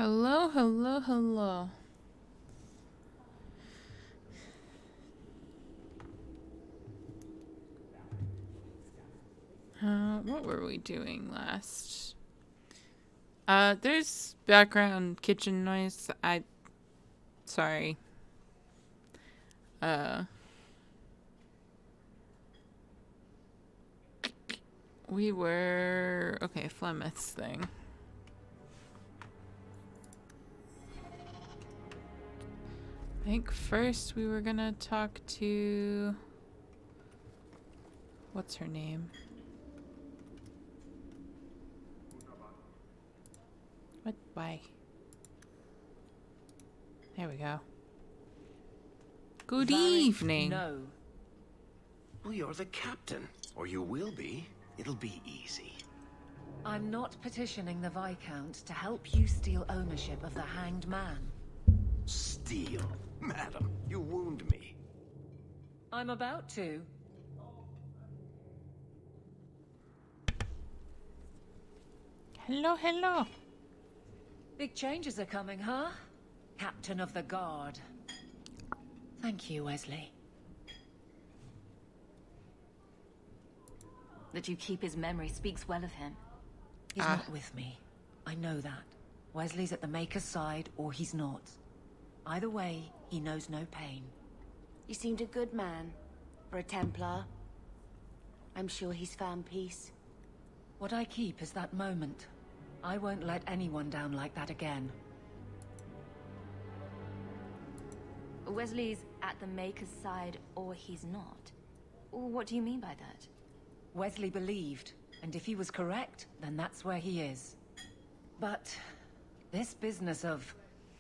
Hello, hello, hello. What were we doing last? There's background kitchen noise. Sorry. Uh, we were, okay, Flemeth's thing. I think first we were gonna talk to, what's her name? What? Why? There we go. Good evening. No. Well, you're the captain. Or you will be. It'll be easy. I'm not petitioning the Viscount to help you steal ownership of the Hanged Man. Steal. Madam, you wound me. I'm about to. Hello, hello. Big changes are coming, huh? Captain of the Guard. Thank you, Wesley. That you keep his memory speaks well of him. He's not with me. I know that. Wesley's at the Maker's side, or he's not. Either way, he knows no pain. You seemed a good man for a Templar. I'm sure he's found peace. What I keep is that moment. I won't let anyone down like that again. Wesley's at the Maker's side, or he's not. What do you mean by that? Wesley believed, and if he was correct, then that's where he is. But this business of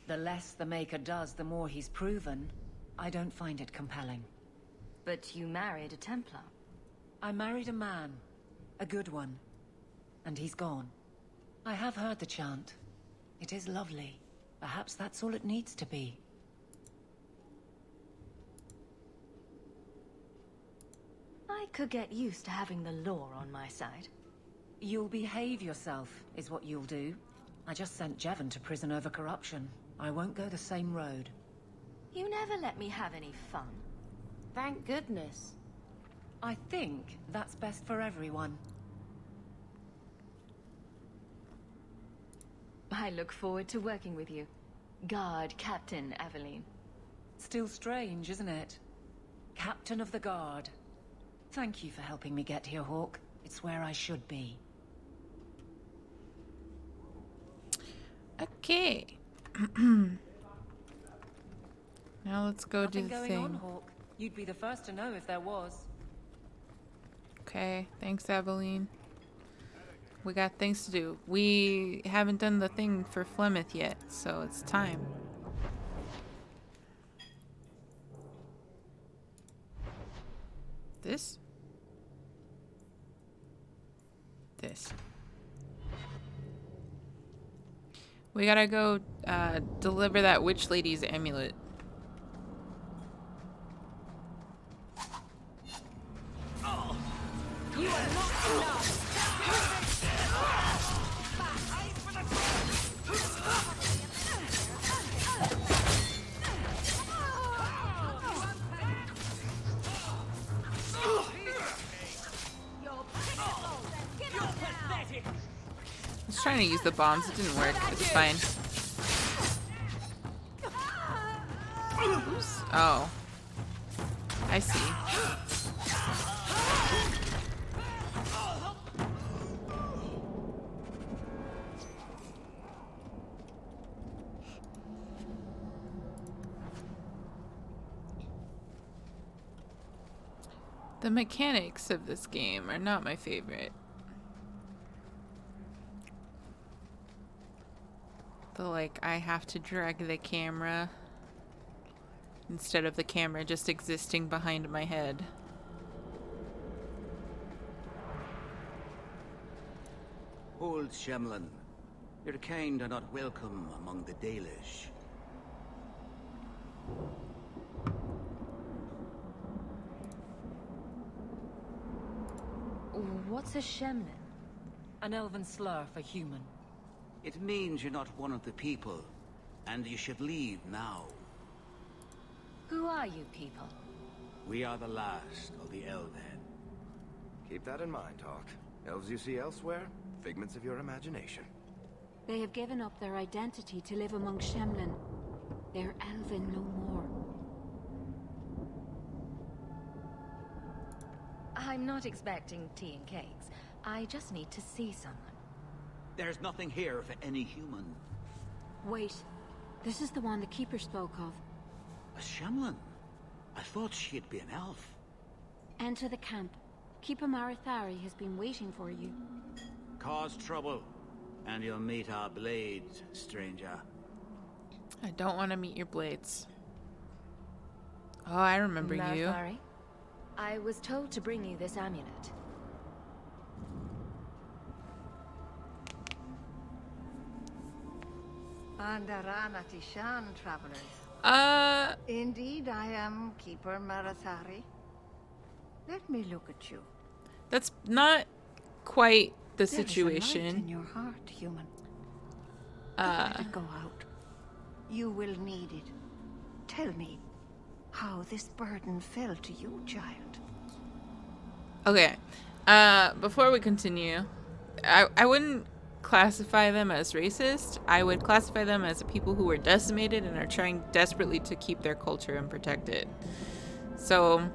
the less the Maker does, the more he's proven, I don't find it compelling. But you married a Templar. I married a man, a good one, and he's gone. I have heard the chant. It is lovely. Perhaps that's all it needs to be. I could get used to having the law on my side. You'll behave yourself, is what you'll do. I just sent Jevon to prison over corruption. I won't go the same road. You never let me have any fun. Thank goodness. I think that's best for everyone. I look forward to working with you. Guard Captain Aveline. Still strange, isn't it? Captain of the Guard. Thank you for helping me get here, Hawk. It's where I should be. Okay. Now let's go do Nothing the going on, thing. Hawk. You'd be the first to know if there was. Okay, thanks, Aveline. We got things to do. We haven't done the thing for Flemeth yet, so it's time. This? This. We gotta go deliver that witch lady's amulet. You are not enough! I was trying to use the bombs, it didn't work. It's fine. Oops. Oh. I see. The mechanics of this game are not my favorite. I have to drag the camera instead of the camera just existing behind my head. Old Shemlin, your kind are not welcome among the Dalish. What's a Shemlin? An elven slur for human. It means you're not one of the people, and you should leave now. Who are you people? We are the last of the Elven. Keep that in mind, Hawk. Elves you see elsewhere, figments of your imagination. They have given up their identity to live among Shemlin. They're elven no more. I'm not expecting tea and cakes. I just need to see someone. There's nothing here for any human. Wait. This is the one the Keeper spoke of. A Shemlin? I thought she'd be an elf. Enter the camp. Keeper Marathari has been waiting for you. Cause trouble, and you'll meet our blades, stranger. I don't want to meet your blades. Oh, I remember you. Marathari, I was told to bring you this amulet. Andarana Tishan, travelers. Indeed, I am Keeper Marathari. Let me look at you. That's not quite the There is a light situation. in your heart, human. Don't let it go out. You will need it. Tell me how this burden fell to you, child. Okay. Before we continue, I wouldn't classify them as racist. I would classify them as people who were decimated and are trying desperately to keep their culture and protect it. So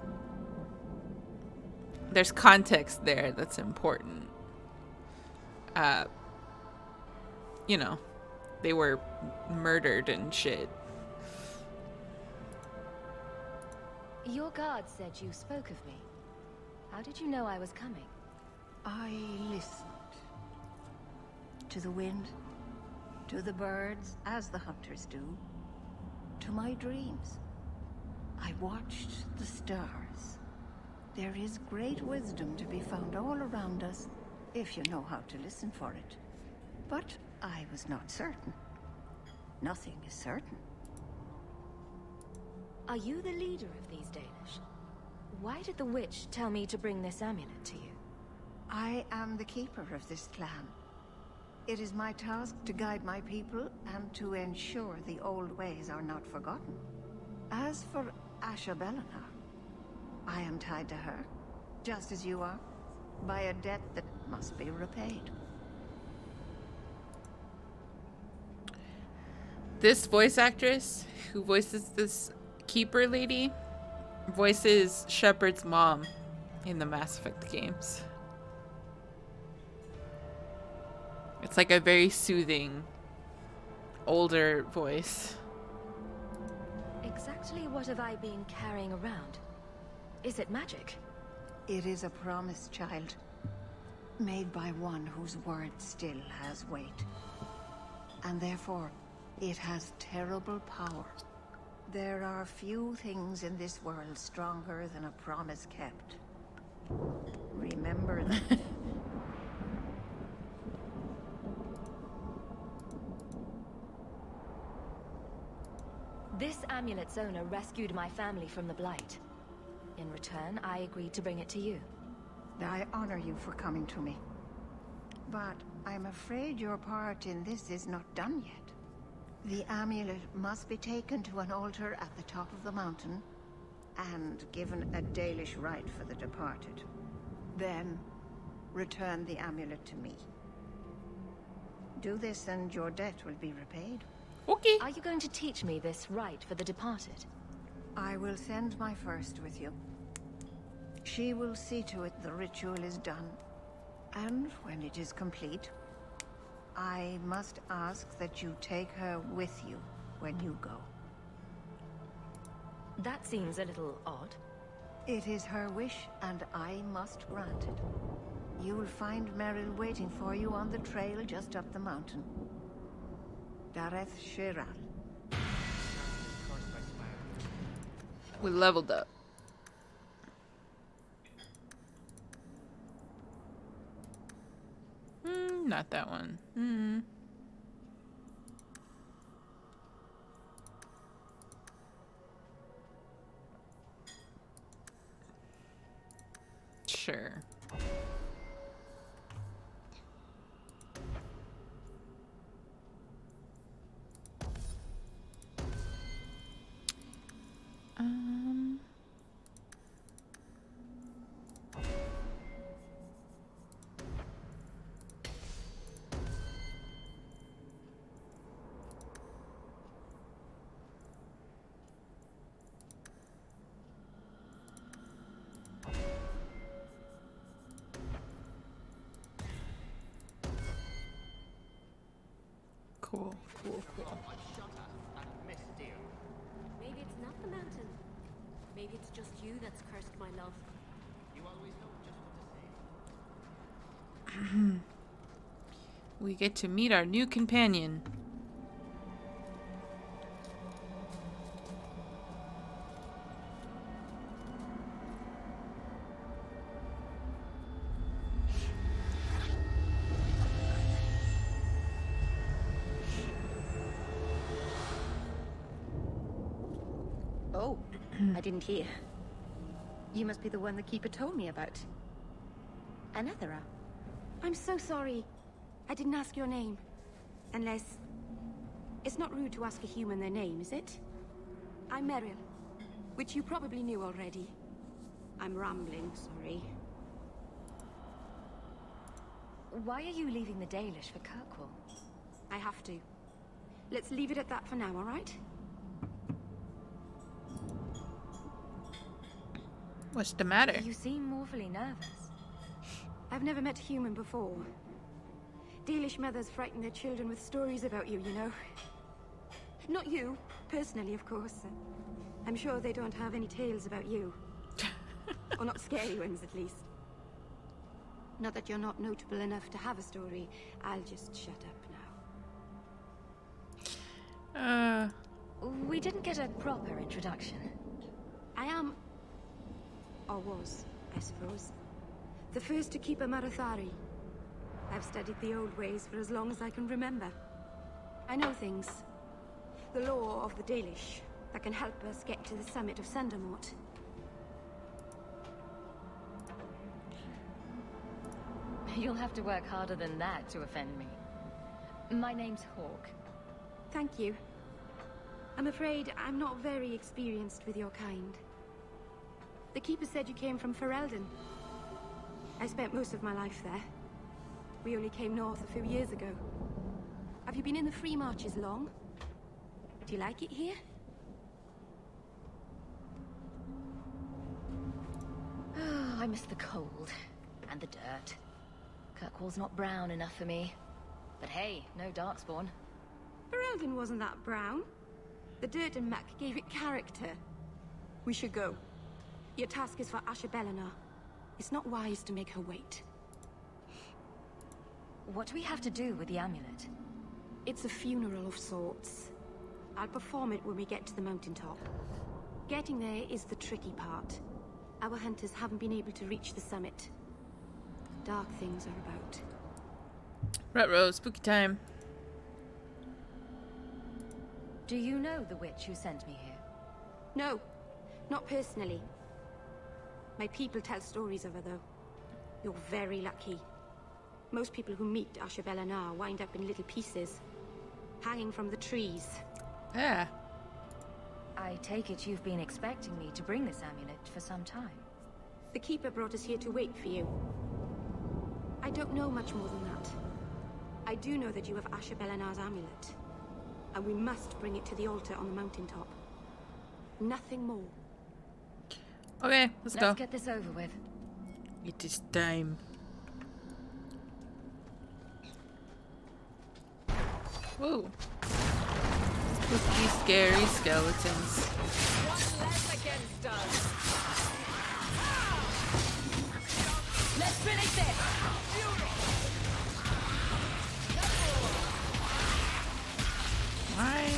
there's context there that's important. You know, they were murdered and shit. Your guard said you spoke of me. How did you know I was coming? I listened. To the wind, to the birds, as the hunters do, to my dreams. I watched the stars. There is great wisdom to be found all around us, if you know how to listen for it. But I was not certain. Nothing is certain. Are you the leader of these Danish? Why did the witch tell me to bring this amulet to you? I am the keeper of this clan. It is my task to guide my people and to ensure the old ways are not forgotten. As for Asha Belena, I am tied to her, just as you are, by a debt that must be repaid. This voice actress who voices this keeper lady voices Shepard's mom in the Mass Effect games. It's like a very soothing, older voice. Exactly what have I been carrying around? Is it magic? It is a promise, child, made by one whose word still has weight. And therefore, it has terrible power. There are few things in this world stronger than a promise kept. Remember that. This amulet's owner rescued my family from the Blight. In return, I agreed to bring it to you. I honor you for coming to me. But I'm afraid your part in this is not done yet. The amulet must be taken to an altar at the top of the mountain and given a Dalish rite for the departed. Then, return the amulet to me. Do this and your debt will be repaid. Okay. Are you going to teach me this rite for the departed? I will send my first with you. She will see to it the ritual is done. And when it is complete, I must ask that you take her with you when you go. That seems a little odd. It is her wish, and I must grant it. You will find Meryl waiting for you on the trail just up the mountain. Dareth Shiral. We leveled up. Not that one. Sure. Cool, cool, cool. Maybe it's not the mountain. Maybe it's just you that's cursed my love. You always know just what to say. We get to meet our new companion. Oh, I didn't hear. You must be the one the Keeper told me about. Anethera. I'm so sorry. I didn't ask your name. Unless... It's not rude to ask a human their name, is it? I'm Meryl, which you probably knew already. I'm rambling, sorry. Why are you leaving the Dalish for Kirkwall? I have to. Let's leave it at that for now, all right? What's the matter? You seem awfully nervous. I've never met a human before. Dalish mothers frighten their children with stories about you, you know. Not you, personally, of course. I'm sure they don't have any tales about you. Or not scary ones, at least. Not that you're not notable enough to have a story. I'll just shut up now. We didn't get a proper introduction. I am... or was, I suppose. The first to keep a Marathari. I've studied the old ways for as long as I can remember. I know things. The law of the Dalish that can help us get to the summit of Sundermort. You'll have to work harder than that to offend me. My name's Hawk. Thank you. I'm afraid I'm not very experienced with your kind. The Keeper said you came from Ferelden. I spent most of my life there. We only came north a few years ago. Have you been in the Free Marches long? Do you like it here? Oh, I miss the cold. And the dirt. Kirkwall's not brown enough for me. But hey, no Darkspawn. Ferelden wasn't that brown. The dirt and muck gave it character. We should go. Your task is for Asha Bellinar. It's not wise to make her wait. What do we have to do with the amulet? It's a funeral of sorts. I'll perform it when we get to the mountaintop. Getting there is the tricky part. Our hunters haven't been able to reach the summit. Dark things are about. Ruh-roh, spooky time. Do you know the witch who sent me here? No, not personally. My people tell stories of her, though. You're very lucky. Most people who meet Asha Bellinar wind up in little pieces, hanging from the trees. Yeah. I take it you've been expecting me to bring this amulet for some time. The Keeper brought us here to wait for you. I don't know much more than that. I do know that you have Asha Bellinar's amulet, and we must bring it to the altar on the mountaintop. Nothing more. Okay, let's go. Let's get this over with. It is time. Whoa. Spooky, scary skeletons. One less against us. Let's finish this. Why?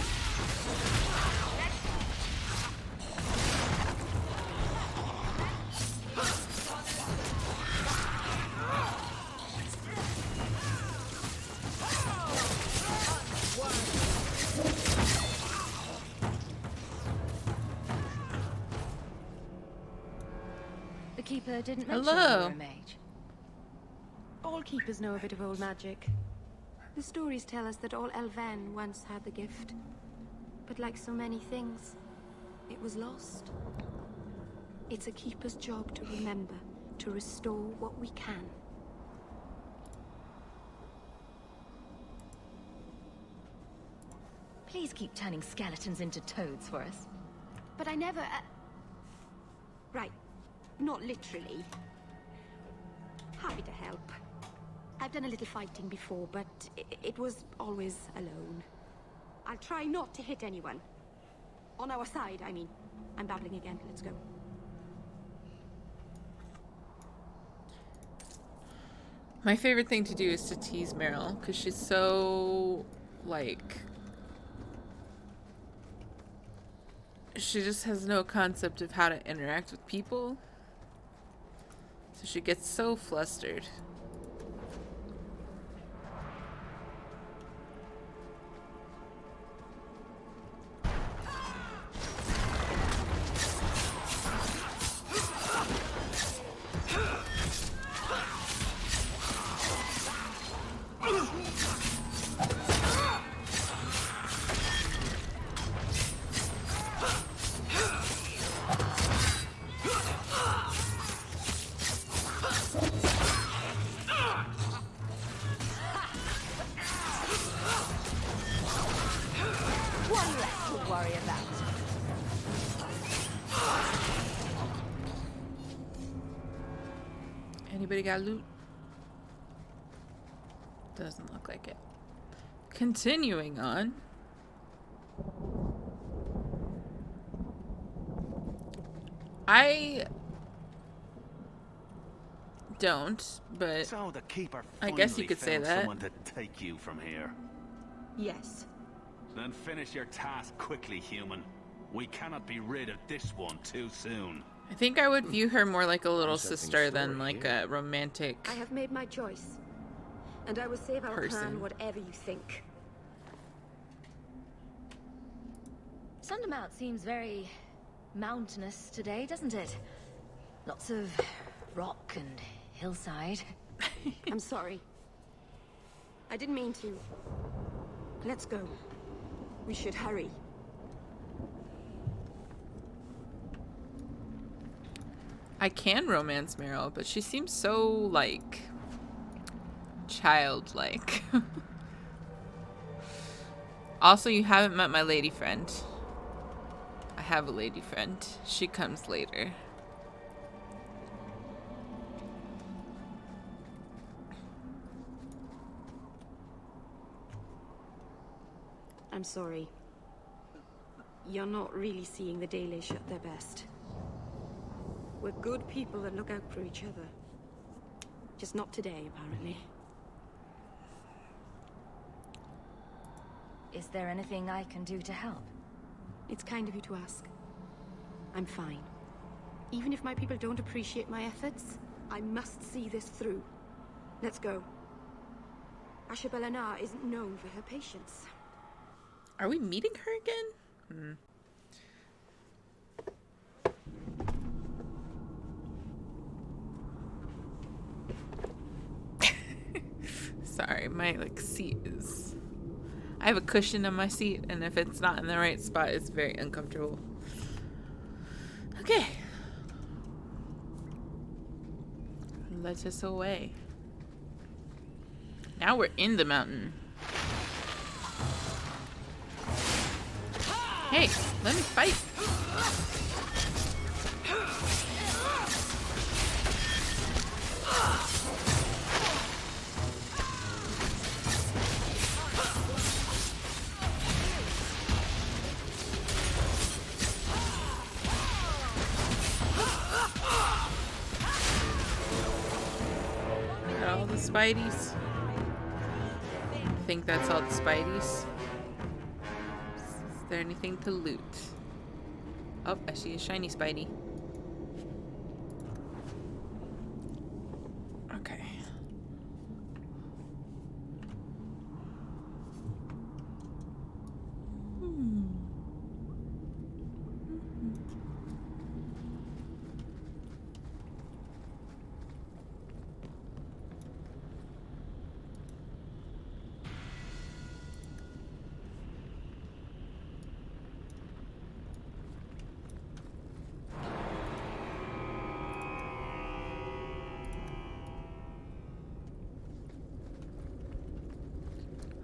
The Keeper didn't mention Hello. you were a mage. All Keepers know a bit of old magic. The stories tell us that all Elven once had the gift. But like so many things, it was lost. It's a Keeper's job to remember, to restore what we can. Please keep turning skeletons into toads for us. But I never... Right. Not literally. Happy to help. I've done a little fighting before, but it was always alone. I'll try not to hit anyone. On our side, I mean. I'm babbling again. Let's go. My favorite thing to do is to tease Meryl, because she's so, like... She just has no concept of how to interact with people. So she gets so flustered. One less to worry about. Anybody got loot? Doesn't look like it. Continuing on. I don't, but So the keeper I guess you finally could say found that. someone to take you from here. Yes. Then finish your task quickly, human. We cannot be rid of this one too soon. I think I would view her more like a little Interesting sister than story like here. a romantic. I have made my choice. And I will save our Person. clan whatever you think. Sundermount seems very mountainous today, doesn't it? Lots of rock and hillside. I'm sorry. I didn't mean to. Let's go. We should hurry. I can romance Meryl, but she seems so like childlike. Also, you haven't met my lady friend. I have a lady friend. She comes later. I'm sorry. You're not really seeing the Dalish at their best. We're good people that look out for each other. Just not today, apparently. Is there anything I can do to help? It's kind of you to ask. I'm fine. Even if my people don't appreciate my efforts, I must see this through. Let's go. Ashabelanar isn't known for her patience. Are we meeting her again? Sorry, my like seat is... I have a cushion on my seat, and if it's not in the right spot, it's very uncomfortable. Okay. Let us away. Now we're in the mountain. Hey, let me fight. Got all the Spideys. I think that's all the Spideys. Is there anything to loot? Oh, I see a shiny Spidey. Okay.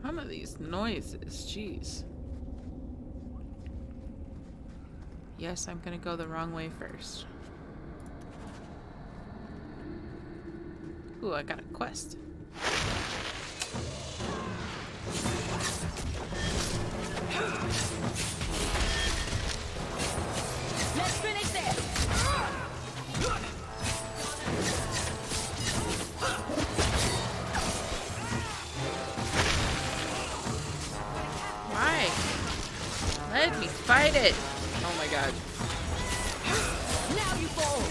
Some of these noises, jeez. Yes, I'm gonna go the wrong way first. Ooh, I got a quest. Let's finish this! Why? Let me fight it. Oh my god. Now you fall!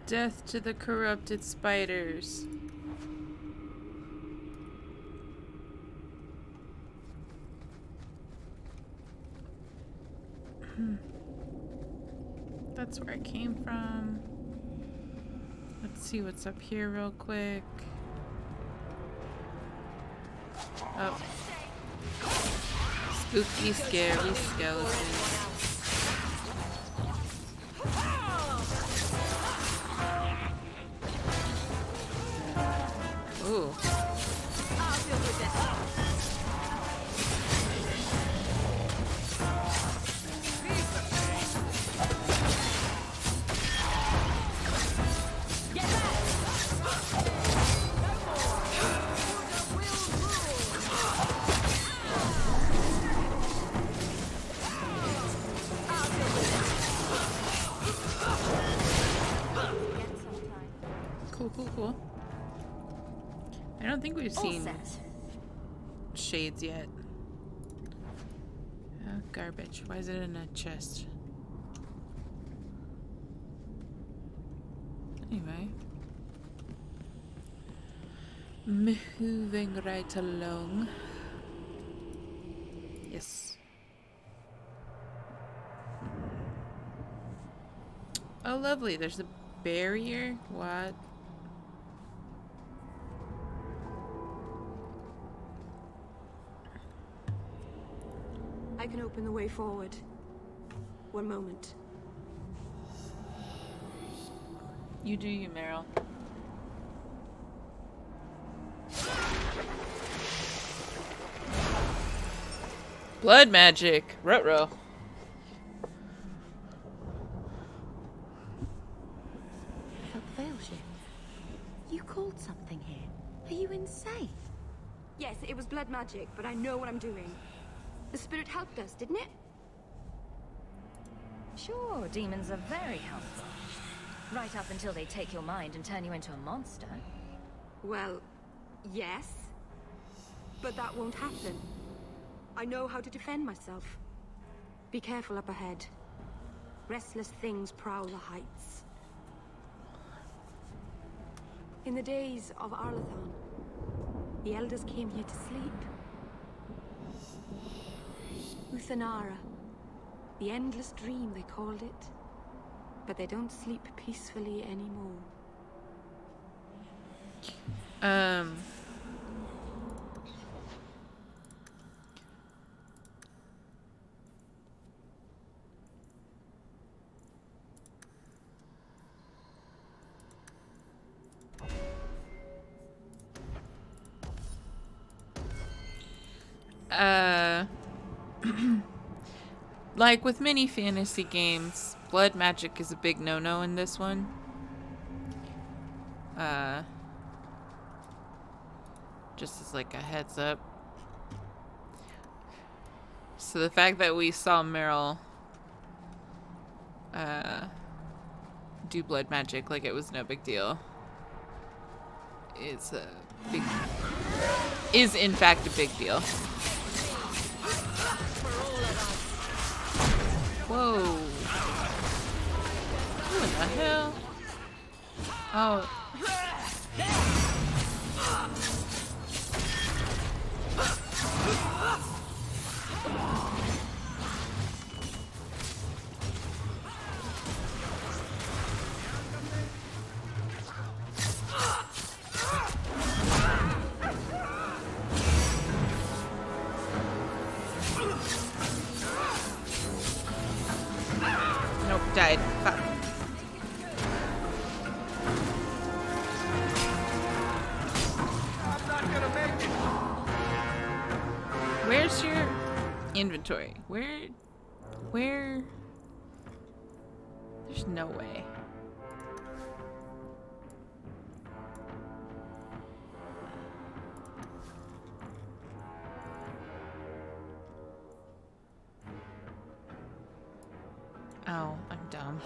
Death to the corrupted spiders. That's where I came from. Let's see what's up here real quick. Oh. Spooky, scary skeletons. Ooh. Cool. I don't think we've seen shades yet. Oh, garbage. Why is it in a chest? Anyway. Moving right along. Yes. Oh, lovely. There's a barrier. What? I can open the way forward. One moment. You do you, Meryl. Blood magic. Ruh-roh. What fails you? You called something here. Are you insane? Yes, it was blood magic, but I know what I'm doing. The spirit helped us, didn't it? Sure, demons are very helpful. Right up until they take your mind and turn you into a monster. Well, yes. But that won't happen. I know how to defend myself. Be careful up ahead. Restless things prowl the heights. In the days of Arlathon, the elders came here to sleep. Uthanara. The endless dream, they called it. But they don't sleep peacefully anymore. Like with many fantasy games, blood magic is a big no-no in this one. Just as like a heads up. So the fact that we saw Meryl do blood magic like it was no big deal is in fact a big deal. Whoa. What the hell? Oh. Nope, died. Fuck. inventory. Where? There's no way. Oh, I'm dumb.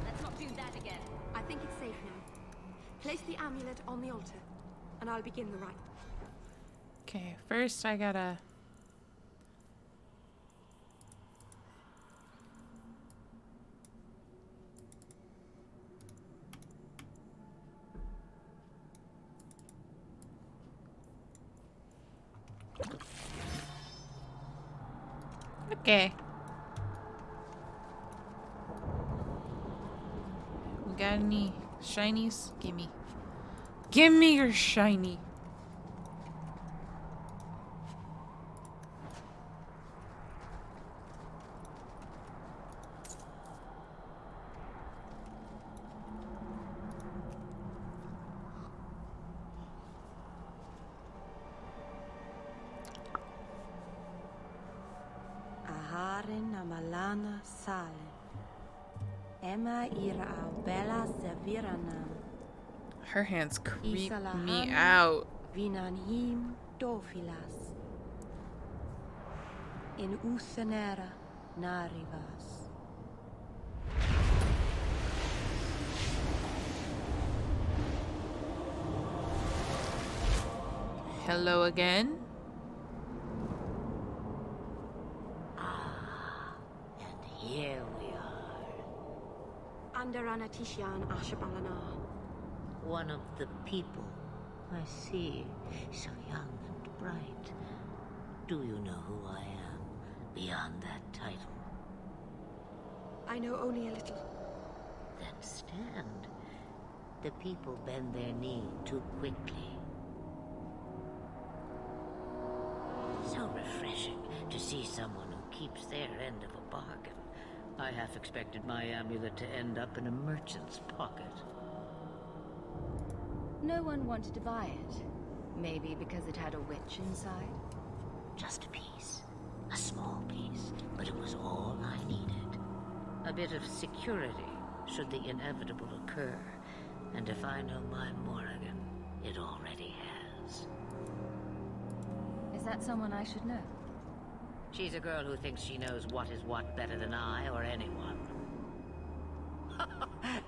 Let's not do that again. I think it's safe now. Place the amulet on the altar, and I'll begin the rite. Okay, first I gotta... Okay. We got any shinies? Gimme. Give me your shiny. Aharin amalana sale. Emma ira au bella seviranam. Her hands creep me Isalahan out. Vinanhim dofilas. In usenera narivas. Hello again. And here we are. Under Anatishan Ashabalana. One of the people. I see. So young and bright. Do you know who I am? Beyond that title. I know only a little. Then stand. The people bend their knee too quickly. So refreshing to see someone who keeps their end of a bargain. I half expected my amulet to end up in a merchant's pocket. No one wanted to buy it. Maybe because it had a witch inside. Just a piece. A small piece. But it was all I needed. A bit of security, should the inevitable occur. And if I know my Morrigan, it already has. Is that someone I should know? She's a girl who thinks she knows what is what better than I or anyone.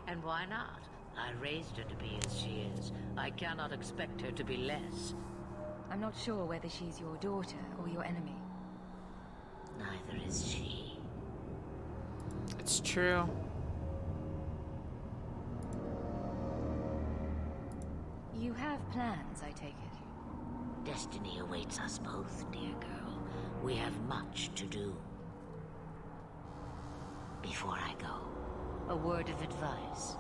And why not? I raised her to be as she is. I cannot expect her to be less. I'm not sure whether she's your daughter or your enemy. Neither is she. It's true. You have plans, I take it. Destiny awaits us both, dear girl. We have much to do. Before I go, a word of advice.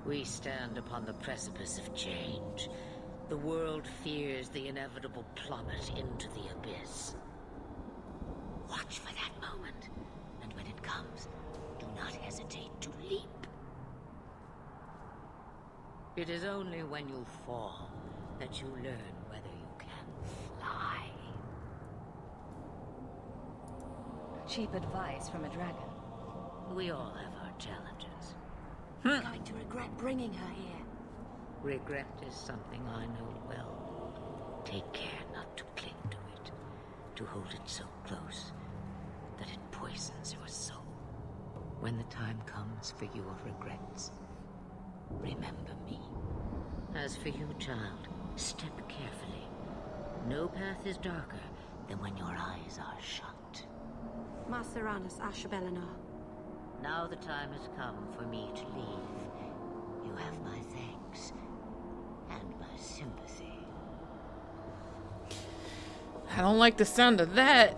We stand upon the precipice of change. The world fears the inevitable plummet into the abyss. Watch for that moment, and when it comes, do not hesitate to leap. It is only when you fall that you learn whether you can fly. Cheap advice from a dragon. We all have our challenges. I'm going to regret bringing her here. Regret is something I know well. Take care not to cling to it, to hold it so close that it poisons your soul. When the time comes for your regrets, remember me. As for you, child, step carefully. No path is darker than when your eyes are shut. Maceranus Ashabelana. Now the time has come for me to leave. You have my thanks and my sympathy. I don't like the sound of that.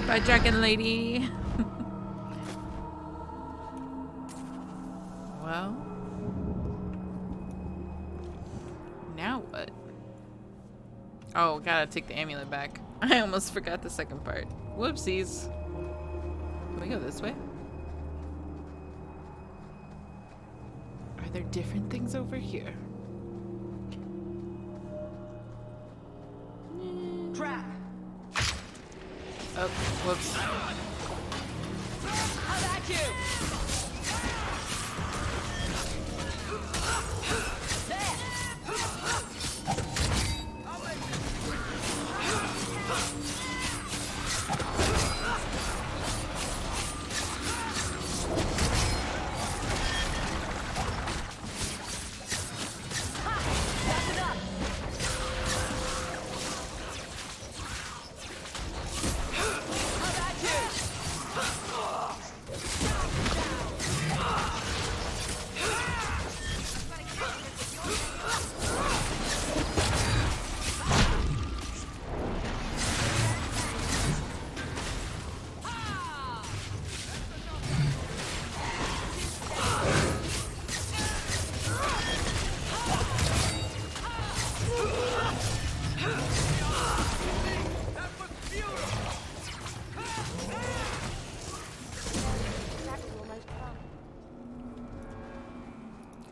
Bye, dragon lady. Well, now what? Oh, gotta take the amulet back. I almost forgot the second part. Whoopsies. Can we go this way? Are there different things over here? Trap! Oh, whoops. How about you?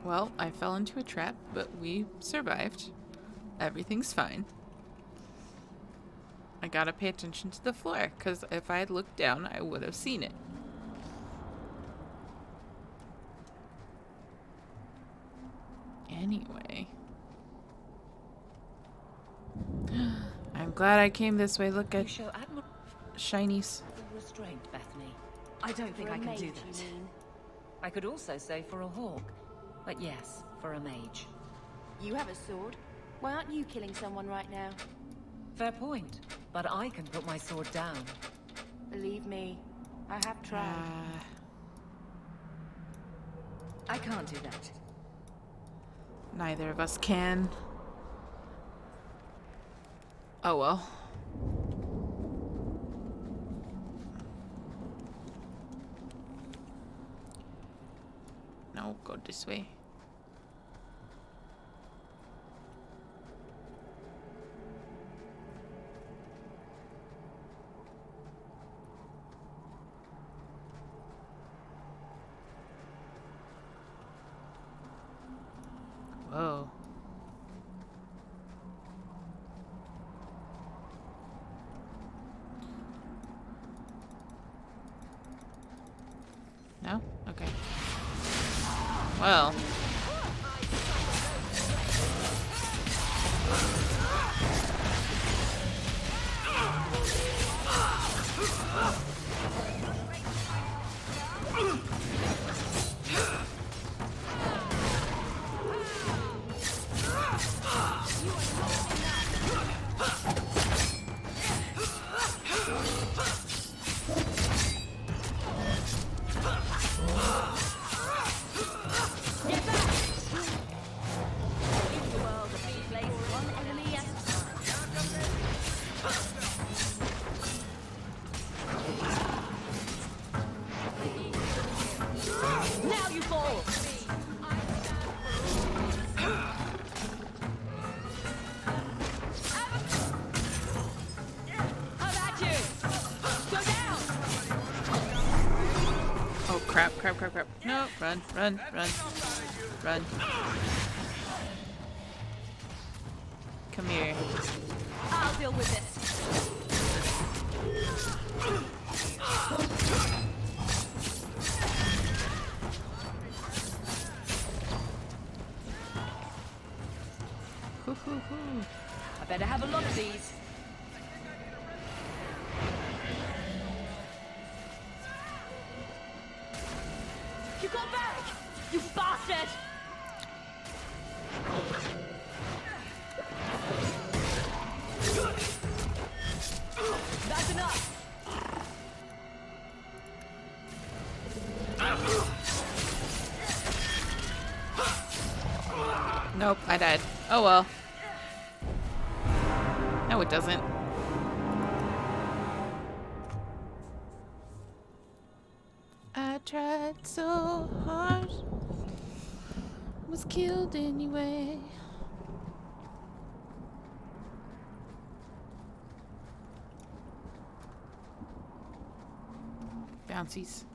Well, I fell into a trap, but we survived. Everything's fine. I gotta pay attention to the floor, because if I had looked down, I would have seen it. Anyway. I'm glad I came this way. Look at shinies. Restraint, Bethany. I don't think I can do that. I could also say for a hawk. But yes, for a mage. You have a sword. Why aren't you killing someone right now? Fair point. But I can put my sword down. Believe me, I have tried. I can't do that. Neither of us can. Oh well. No, go this way. Whoa. No? Okay. Well. Crap. No, run. Come here. I'll deal with this. I better have a lot of these. You got back! You bastard! That's enough! Nope, I died. Oh well. No, it doesn't. I tried so hard. Was killed anyway. Bouncies.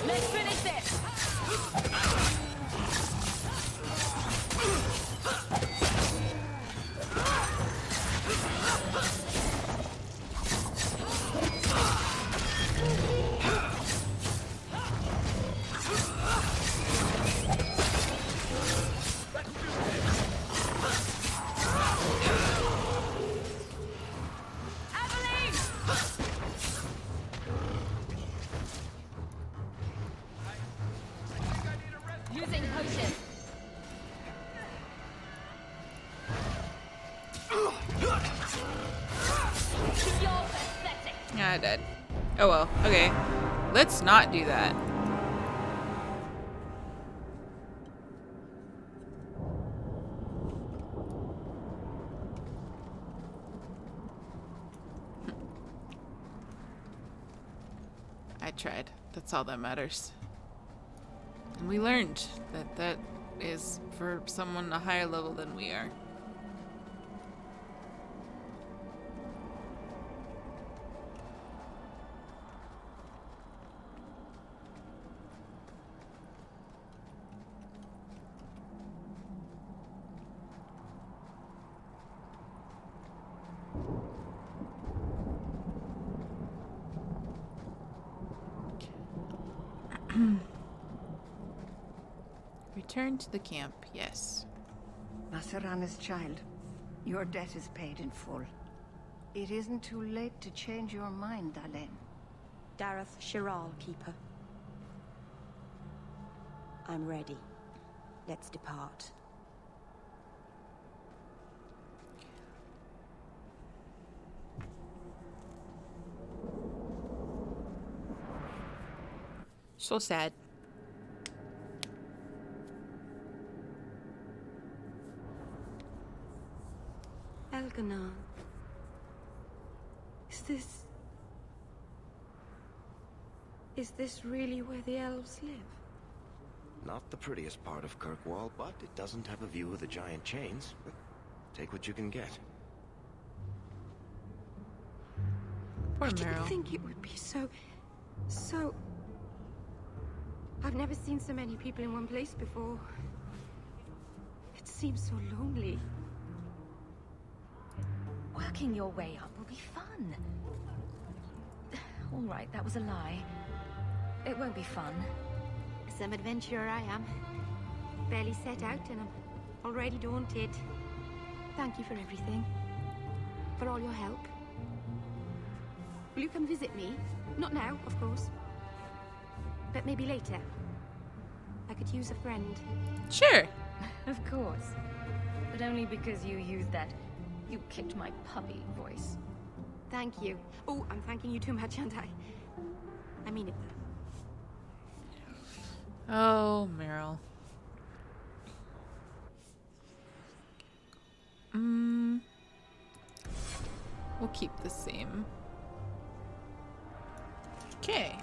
Let's finish this! Using potion. You're pathetic. Yeah, I died. Oh well. Okay. Let's not do that. I tried. That's all that matters. And we learned that that is for someone a higher level than we are. Return to the camp, yes. Masarana's child, your debt is paid in full. It isn't too late to change your mind, Dalen. Dareth Shiral, Keeper. I'm ready. Let's depart. So sad. Elganon. Is this really where the elves live? Not the prettiest part of Kirkwall, but it doesn't have a view of the giant chains. But take what you can get. Poor I didn't Meryl. think it would be so... I've never seen so many people in one place before. It seems so lonely. Working your way up will be fun. All right, that was a lie. It won't be fun. Some adventurer I am. Barely set out and I'm already daunted. Thank you for everything. For all your help. Will you come visit me? Not now, of course. But maybe later. I could use a friend. Sure. Of course. But only because you used that "you kicked my puppy" voice. Thank you. Oh, I'm thanking you too much, aren't I? I mean it. Oh, Meryl. We'll keep the same. Okay.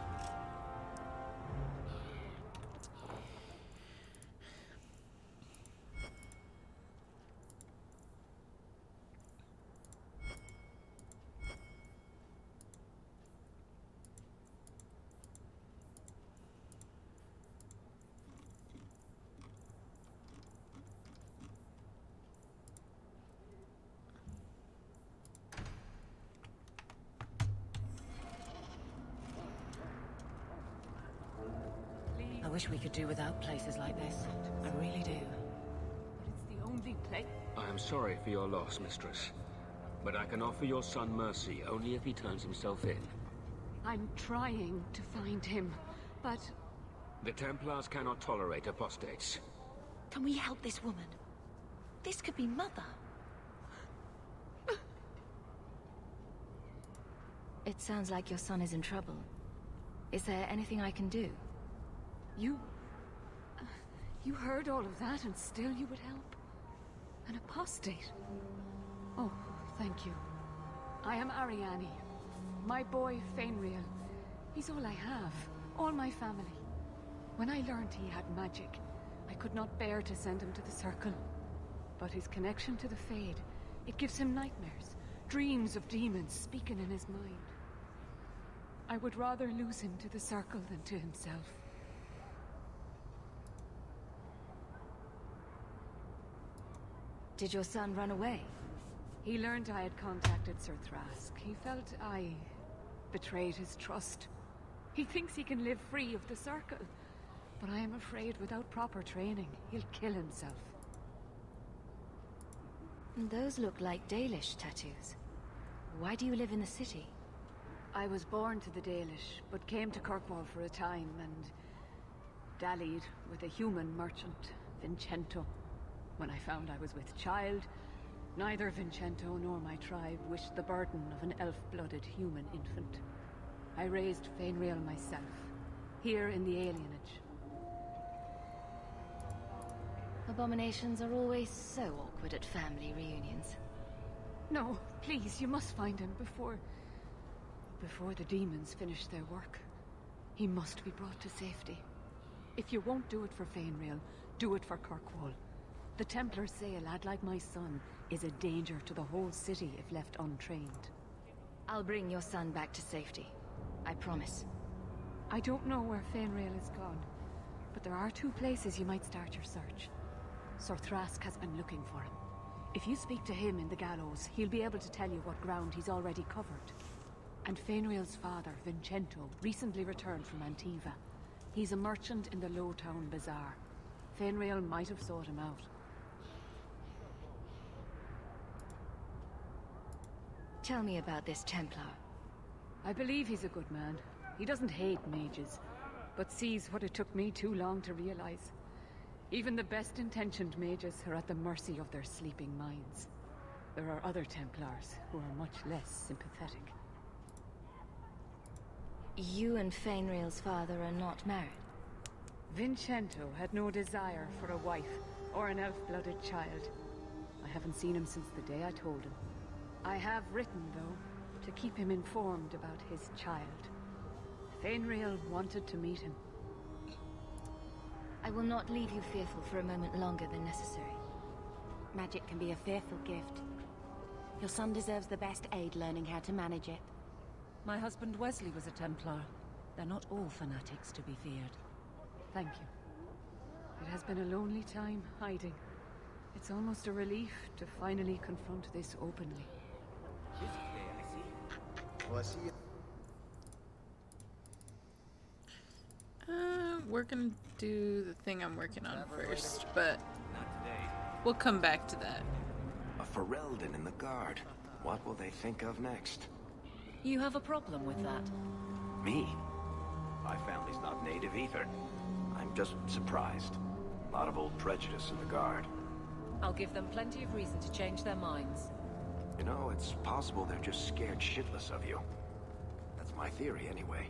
I wish we could do without places like this. I really do. But it's the only place... I am sorry for your loss, mistress. But I can offer your son mercy only if he turns himself in. I'm trying to find him, but The Templars cannot tolerate apostates. Can we help this woman? This could be Mother. It sounds like your son is in trouble. Is there anything I can do? You heard all of that and still you would help? An apostate? Oh, thank you. I am Ariane. My boy, Fainriel. He's all I have. All my family. When I learned he had magic, I could not bear to send him to the Circle. But his connection to the Fade, it gives him nightmares. Dreams of demons speaking in his mind. I would rather lose him to the Circle than to himself. Did your son run away? He learned I had contacted Sir Thrask. He felt I betrayed his trust. He thinks he can live free of the Circle. But I am afraid without proper training, he'll kill himself. Those look like Dalish tattoos. Why do you live in the city? I was born to the Dalish, but came to Kirkwall for a time and dallied with a human merchant, Vincento. When I found I was with child, neither Vincento nor my tribe wished the burden of an elf-blooded human infant. I raised Fainriel myself, here in the alienage. Abominations are always so awkward at family reunions. No, please, you must find him before the demons finish their work. He must be brought to safety. If you won't do it for Fainriel, do it for Kirkwall. The Templars say a lad like my son is a danger to the whole city if left untrained. I'll bring your son back to safety. I promise. I don't know where Fainriel is gone, but there are 2 places you might start your search. Sir Thrask has been looking for him. If you speak to him in the gallows, he'll be able to tell you what ground he's already covered. And Fainriel's father, Vincento, recently returned from Antiva. He's a merchant in the Lowtown Bazaar. Fainriel might have sought him out. Tell me about this Templar. I believe he's a good man. He doesn't hate mages, but sees what it took me too long to realize. Even the best-intentioned mages are at the mercy of their sleeping minds. There are other Templars who are much less sympathetic. You and Fainriel's father are not married? Vincento had no desire for a wife or an elf-blooded child. I haven't seen him since the day I told him. I have written, though, to keep him informed about his child. Fainriel wanted to meet him. I will not leave you fearful for a moment longer than necessary. Magic can be a fearful gift. Your son deserves the best aid learning how to manage it. My husband Wesley was a Templar. They're not all fanatics to be feared. Thank you. It has been a lonely time hiding. It's almost a relief to finally confront this openly. We're gonna do the thing I'm working on first, but we'll come back to that. A Ferelden in the guard. What will they think of next? You have a problem with that? Me? My family's not native either. I'm just surprised. A lot of old prejudice in the guard. I'll give them plenty of reason to change their minds. You know, it's possible they're just scared shitless of you. That's my theory, anyway.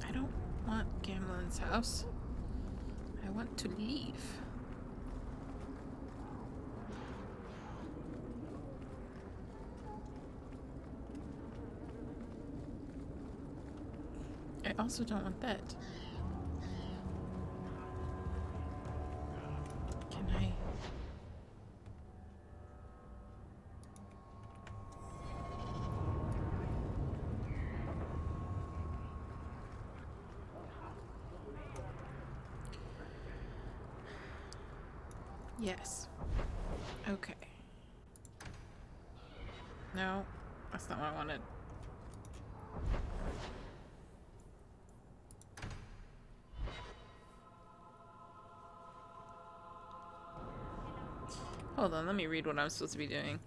I don't want Gamlen's house. I want to leave. I also don't want that. Can I? Yes. Okay. No, that's not what I wanted. Hold on, let me read what I'm supposed to be doing.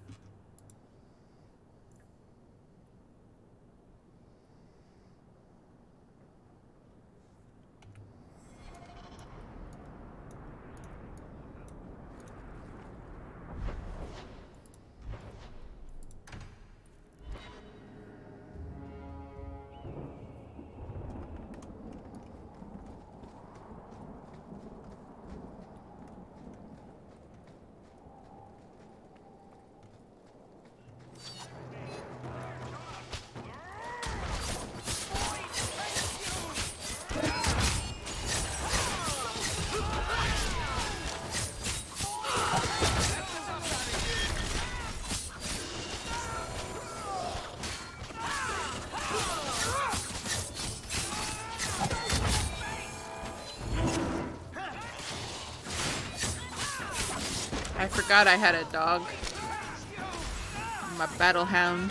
forgot I had a dog. My battle hound.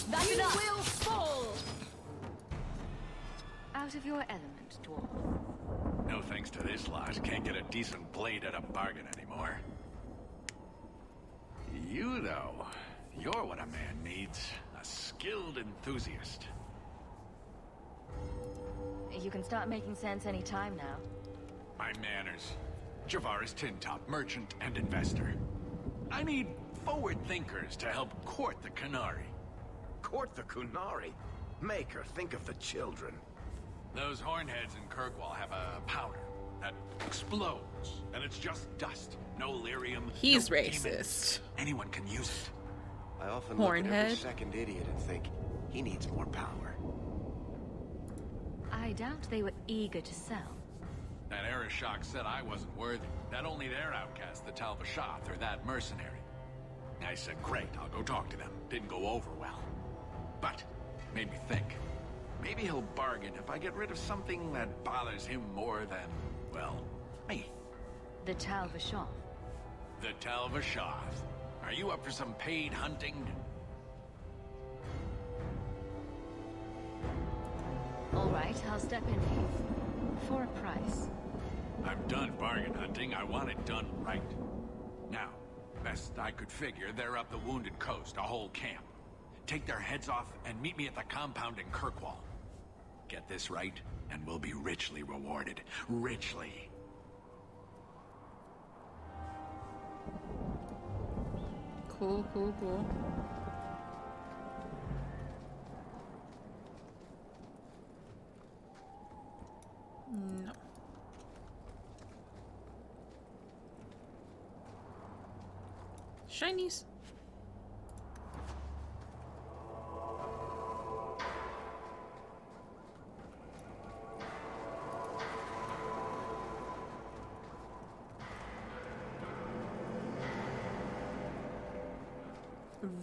That's enough. You will fall. Out of your element, dwarf. No thanks to this lot. Can't get a decent blade at a bargain anymore. You, though, you're what a man needs. A skilled enthusiast. You can start making sense any time now. My manners. Javaris Tintop, merchant and investor. I need forward thinkers to help court the Kunari. Court the Kunari? Maker, think of the children. Those hornheads in Kirkwall have a powder that explodes, and it's just dust. No lyrium. He's no racist. demon. Anyone can use it. I often look at every Hornhead. second idiot and think, he needs more power. I doubt they were eager to sell. That Arishok said I wasn't worthy. That only their outcast, the Talvashath, or that mercenary. I said, great, I'll go talk to them. Didn't go over well. But, made me think. Maybe he'll bargain if I get rid of something that bothers him more than, well, me. The Talvashath. The Talvashath. Are you up for some paid hunting? All right, I'll step in for you. For a price. I'm done bargain hunting. I want it done right. Now, best I could figure, they're up the Wounded Coast, a whole camp. Take their heads off and meet me at the compound in Kirkwall. Get this right, and we'll be richly rewarded. Richly. Cool, cool, cool. No. Shinies.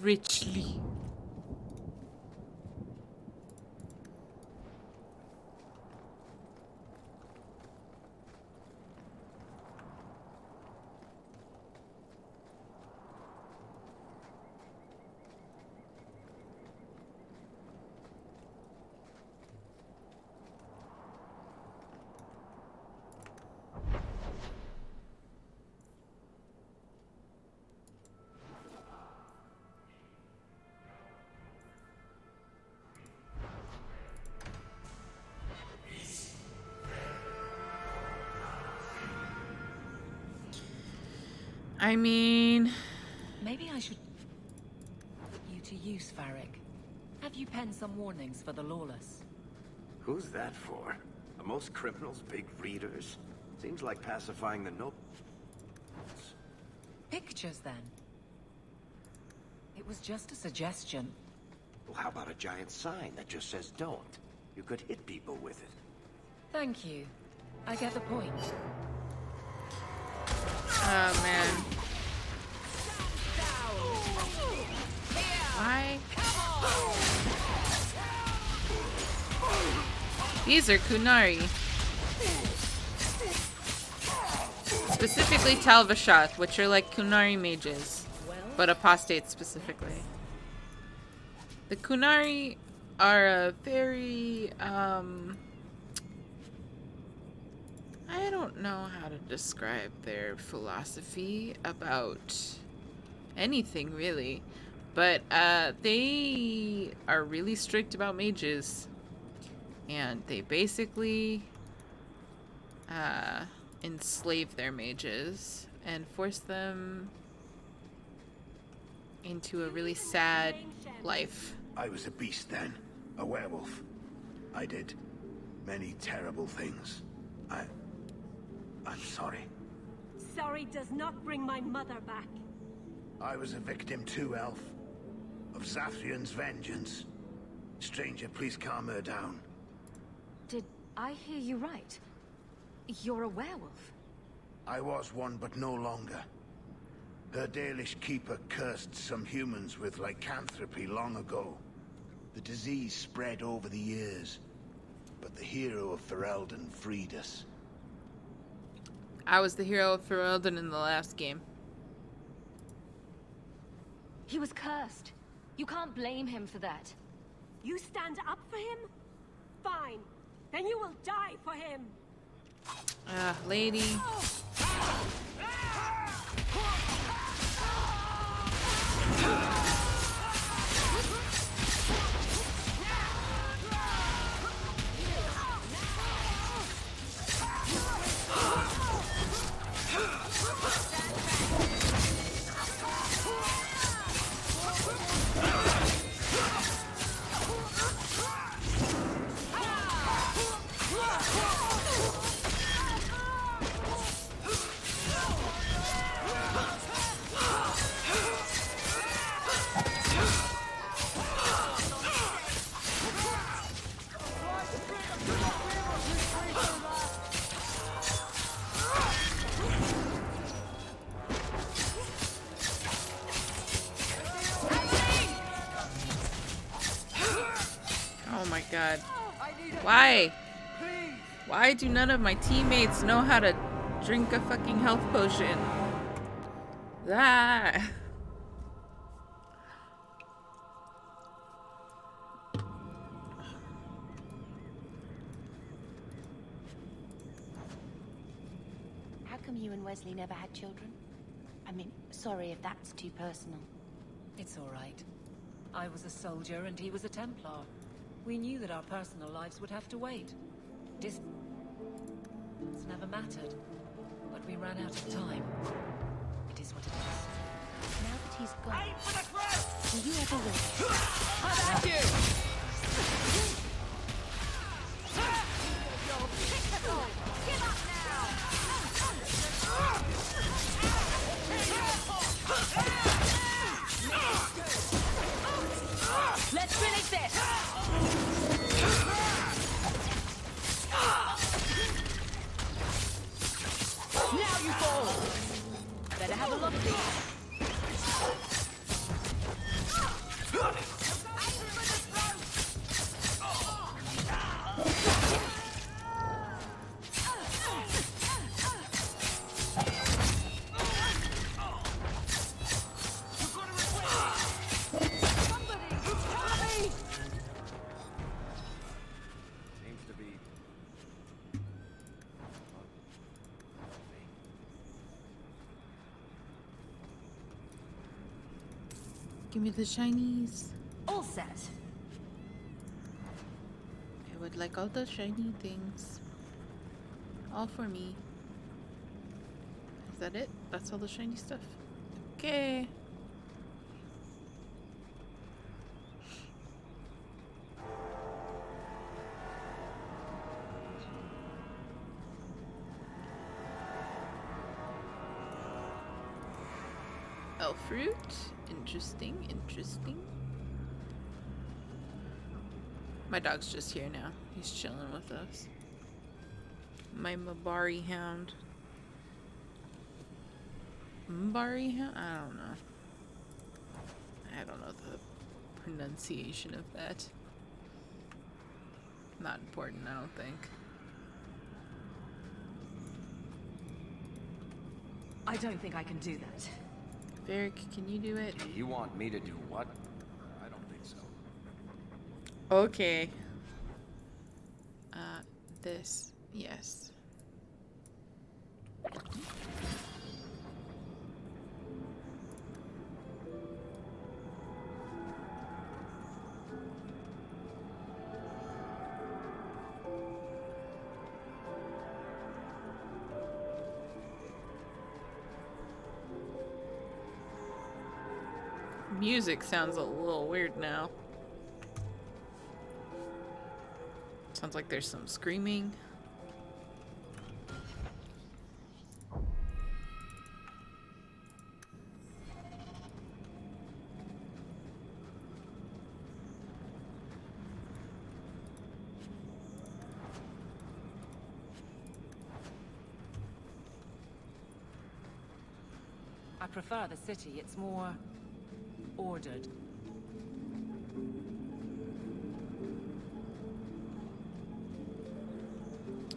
Richly. I mean... Maybe I should put you to use, Varric. Have you penned some warnings for the lawless? Who's that for? Are most criminals big readers? Seems like pacifying the nobles. Pictures, then? It was just a suggestion. Well, how about a giant sign that just says don't? You could hit people with it. Thank you. I get the point. Oh, man. Why? These are Kunari. Specifically Talvashath, which are like Kunari mages, but apostates specifically. The Kunari are a very, I don't know how to describe their philosophy about anything, really. But they are really strict about mages. And they basically enslave their mages and force them into a really sad life. I was a beast then. A werewolf. I did many terrible things. I'm sorry. Sorry does not bring my mother back. I was a victim too, Elf. Of Zathrian's vengeance. Stranger, please calm her down. Did I hear you right? You're a werewolf? I was one, but no longer. Her Dalish keeper cursed some humans with lycanthropy long ago. The disease spread over the years, but the hero of Ferelden freed us. I was the hero of Ferelden in the last game. He was cursed. You can't blame him for that. You stand up for him? Fine. Then you will die for him. Lady. Oh my god. Why? Why do none of my teammates know how to drink a fucking health potion? Ah. How come you and Wesley never had children? I mean, sorry if that's too personal. It's all right. I was a soldier and he was a Templar. We knew that our personal lives would have to wait. Distance never mattered. But we ran out of time. It is what it is. Now that he's gone, do you ever wish? How about you? Let's finish this! Now you fall! Better have a look see. Give me the shinies. All set. I would like all the shiny things. All for me. Is that it? That's all the shiny stuff? Okay. Elf fruit. Interesting, interesting. My dog's just here now. He's chilling with us. My Mabari hound. Mbari hound? I don't know. I don't know the pronunciation of that. Not important, I don't think. I don't think I can do that. Varric, can you do it? You want me to do what? I don't think so. Okay. This. Yes. Music sounds a little weird now. Sounds like there's some screaming. I prefer the city. It's more ordered.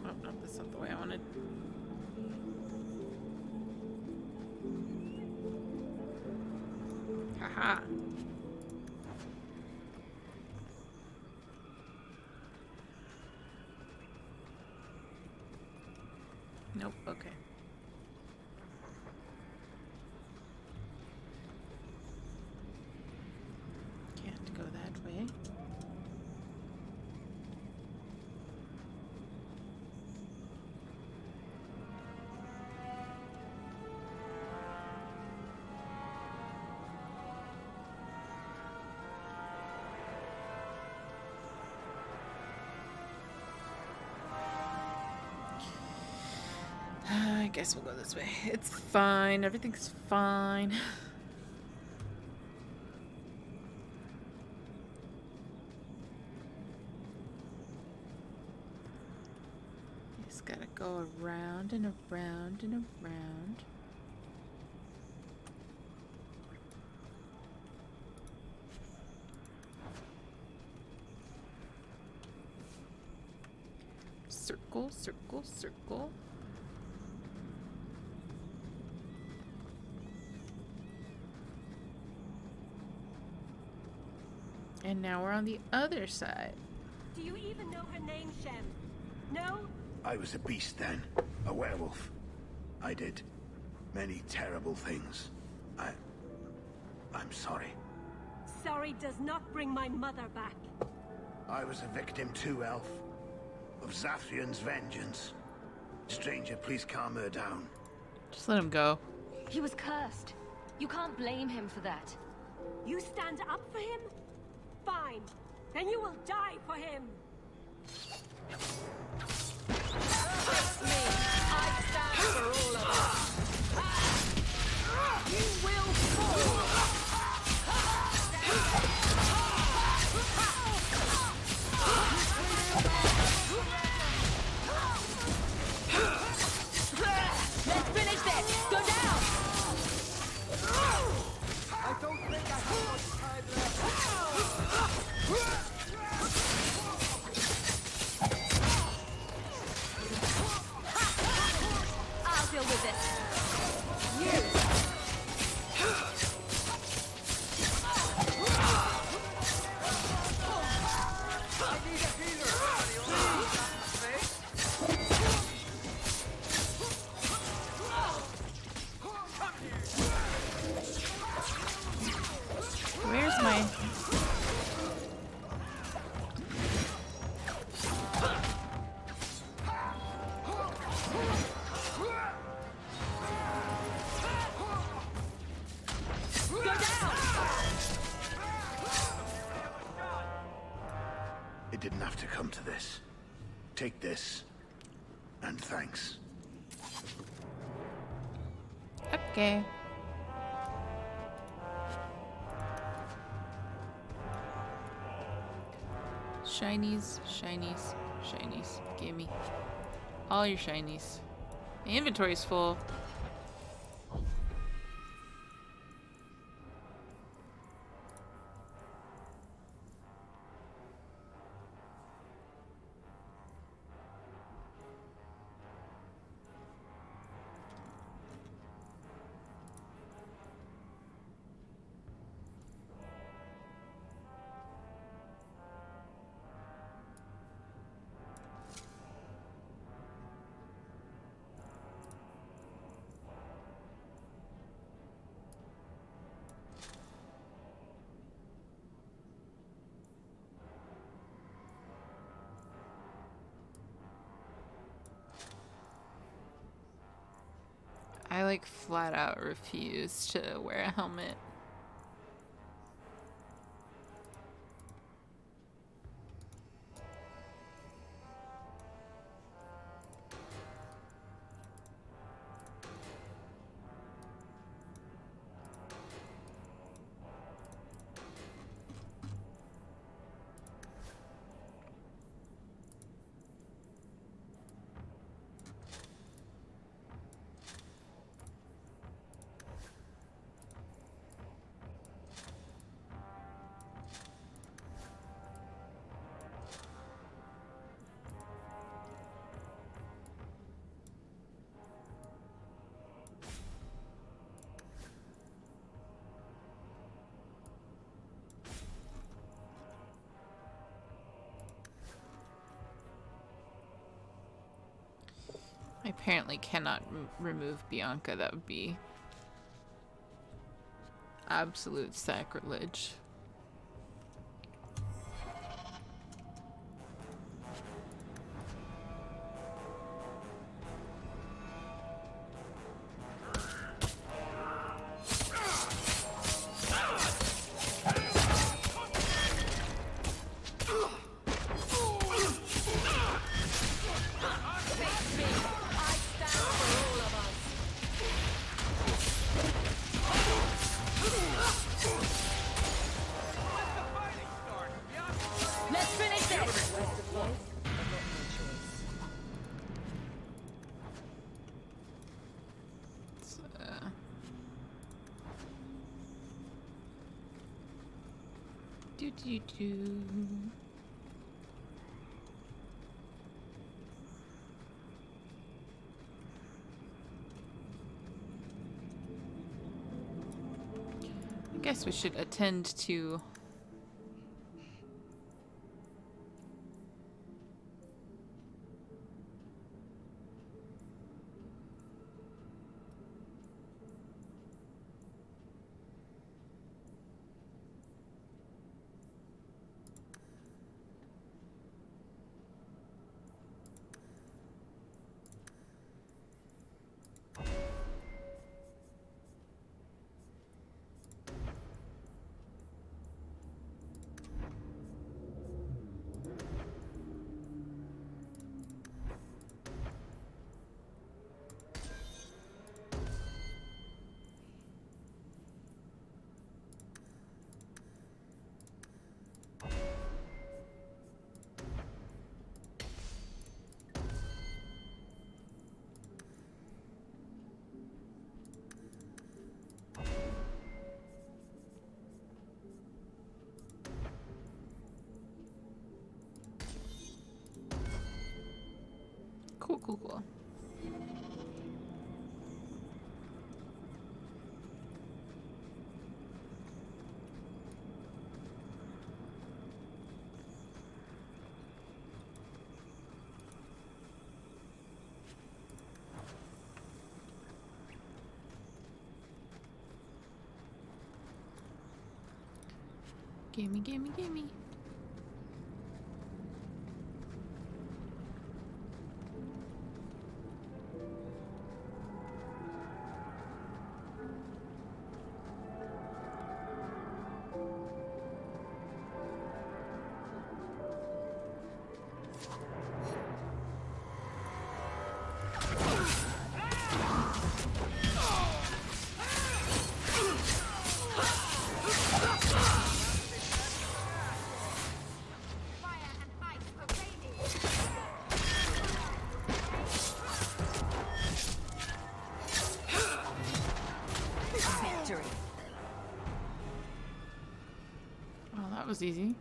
Oh, no, that's not the way I wanted. Ha. Nope, okay. Can't go that way. I guess we'll go this way. It's fine. Everything's fine. Just gotta go around and around and around. Circle, circle, circle. And now we're on the other side. Do you even know her name, Shem? No? I was a beast then. A werewolf. I did many terrible things. I'm sorry. Sorry does not bring my mother back. I was a victim too, Elf. Of Zathrian's vengeance. Stranger, please calm her down. Just let him go. He was cursed. You can't blame him for that. You stand up for him? Fine. Then you will die for him. Trust me, I stand for all of us. You will fall. Let's finish this! Go down! I don't think I have much time left. I'll deal with this. You! I need a healer. Where's my... It didn't have to come to this. Take this. And thanks. Okay. Shinies, shinies, shinies. Give me all your shinies. My inventory's full. I like flat out refuse to wear a helmet. I apparently cannot remove Bianca. That would be absolute sacrilege. Let's finish this! Waste of life, but not my choice. Do. I guess we should attend to cool. Gimme. Victory. Well, that was easy.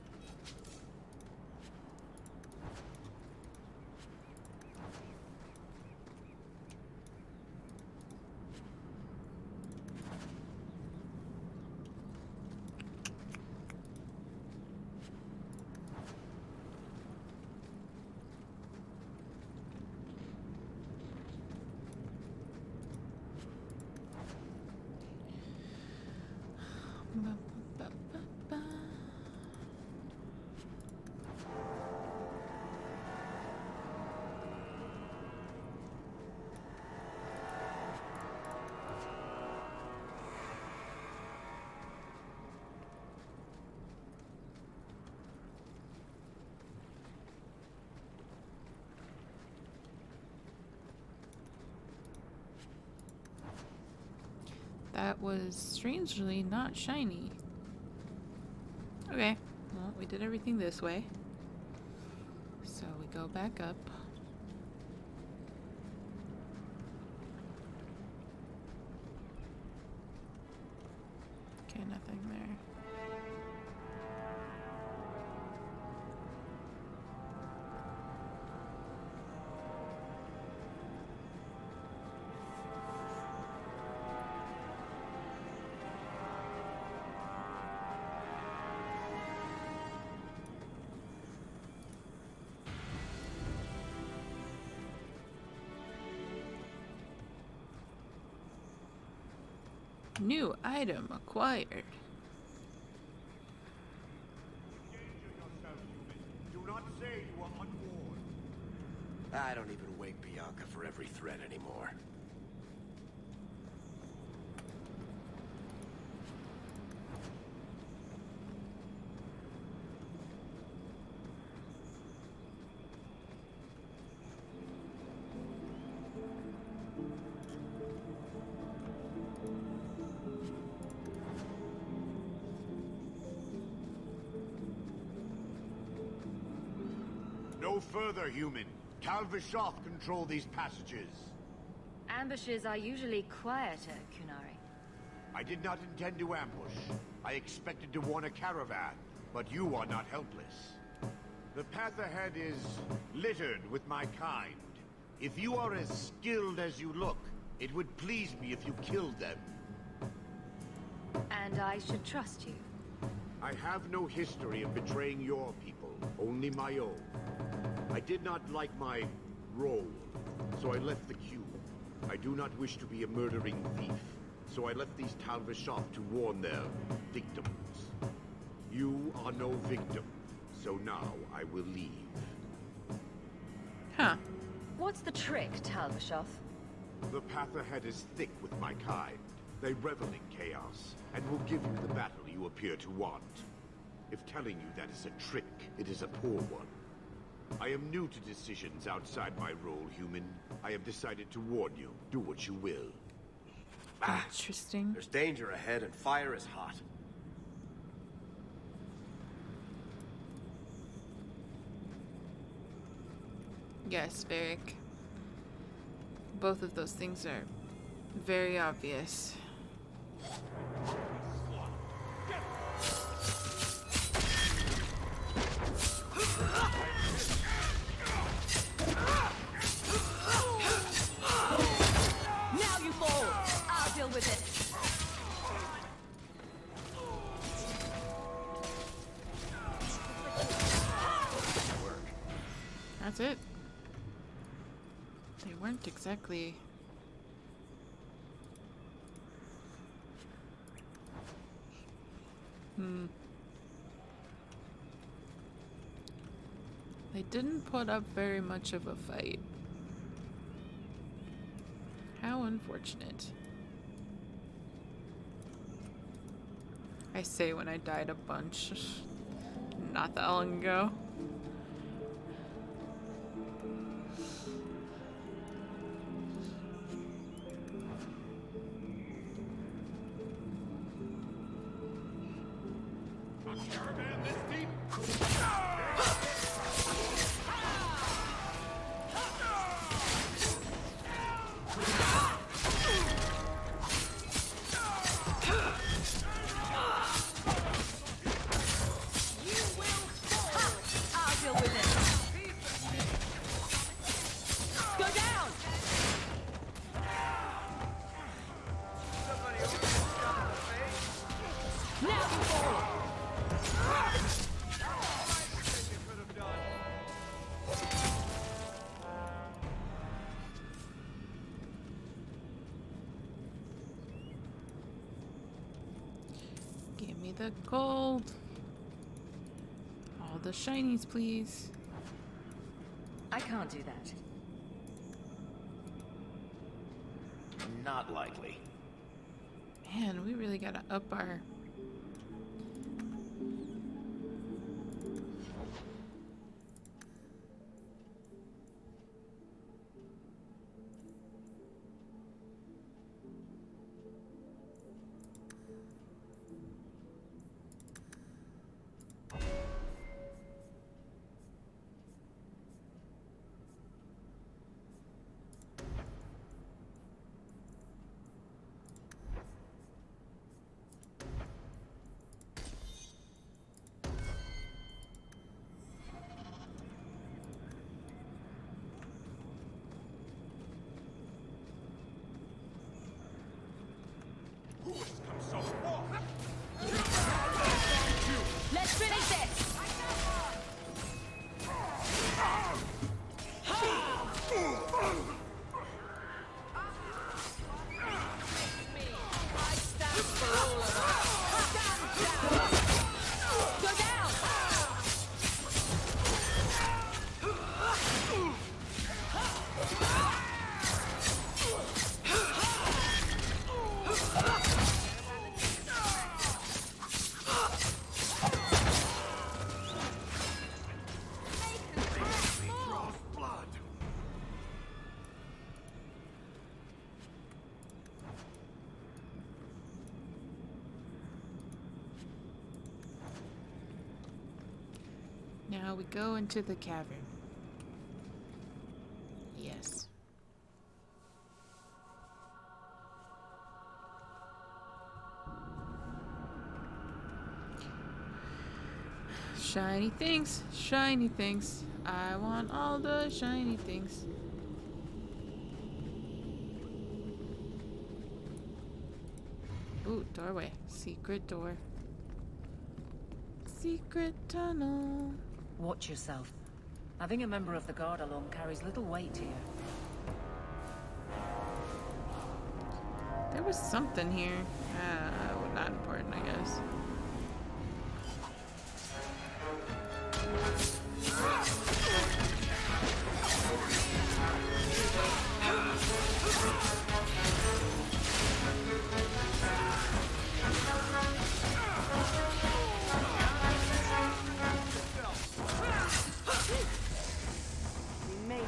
That was strangely not shiny. Okay, well, we did everything this way. So we go back up. Okay, nothing there. New item acquired. Do not say you are unwarned. I don't even wake Bianca for every threat anymore. No further, human. Talvishoth control these passages. Ambushes are usually quieter, Kunari. I did not intend to ambush. I expected to warn a caravan, but you are not helpless. The path ahead is littered with my kind. If you are as skilled as you look, it would please me if you killed them. And I should trust you. I have no history of betraying your people, only my own. I did not like my role, so I left the queue. I do not wish to be a murdering thief, so I left these Talvishoth to warn their victims. You are no victim, so now I will leave. Huh. What's the trick, Talvishoth? The path ahead is thick with my kind. They revel in chaos, and will give you the battle you appear to want. If telling you that is a trick, it is a poor one. I am new to decisions outside my role, human. I have decided to warn you. Do what you will. Interesting. There's danger ahead and fire is hot. Yes, Varric. Both of those things are very obvious. Now you fall! I'll deal with it! That's it. They weren't exactly... They didn't put up very much of a fight. How unfortunate. I say when I died a bunch. Not that long ago. Caravan this deep? I'll deal with it! Go down! Now you fall! Give me the gold. All the shinies, please. I can't do that. Not likely. Man, we really gotta up our... Now we go into the cavern. Yes. Shiny things, shiny things. I want all the shiny things. Ooh, doorway. Secret door. Secret tunnel. Watch yourself. Having a member of the guard along carries little weight here. There was something here. Well, not important, I guess. We made it.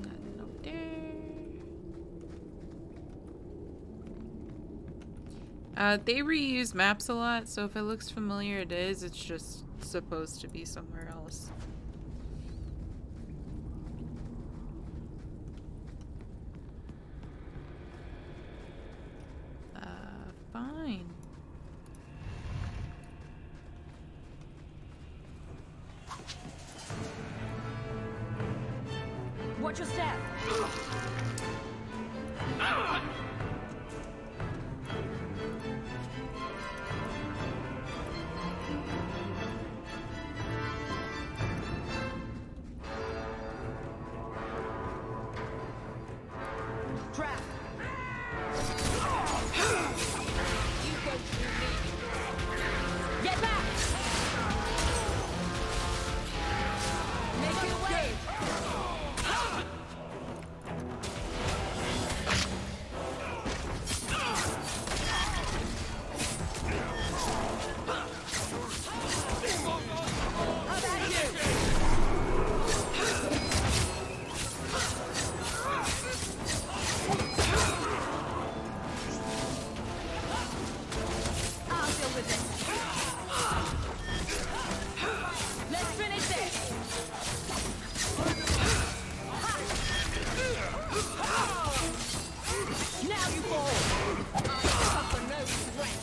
Nothing over there. They reuse maps a lot, so if it looks familiar, it is. It's just supposed to be somewhere else. Fine. Watch your step! Trap! Get back! Make your way! How about you? I'll deal with this. Let's finish this. Now you fall. I suffer no sweat.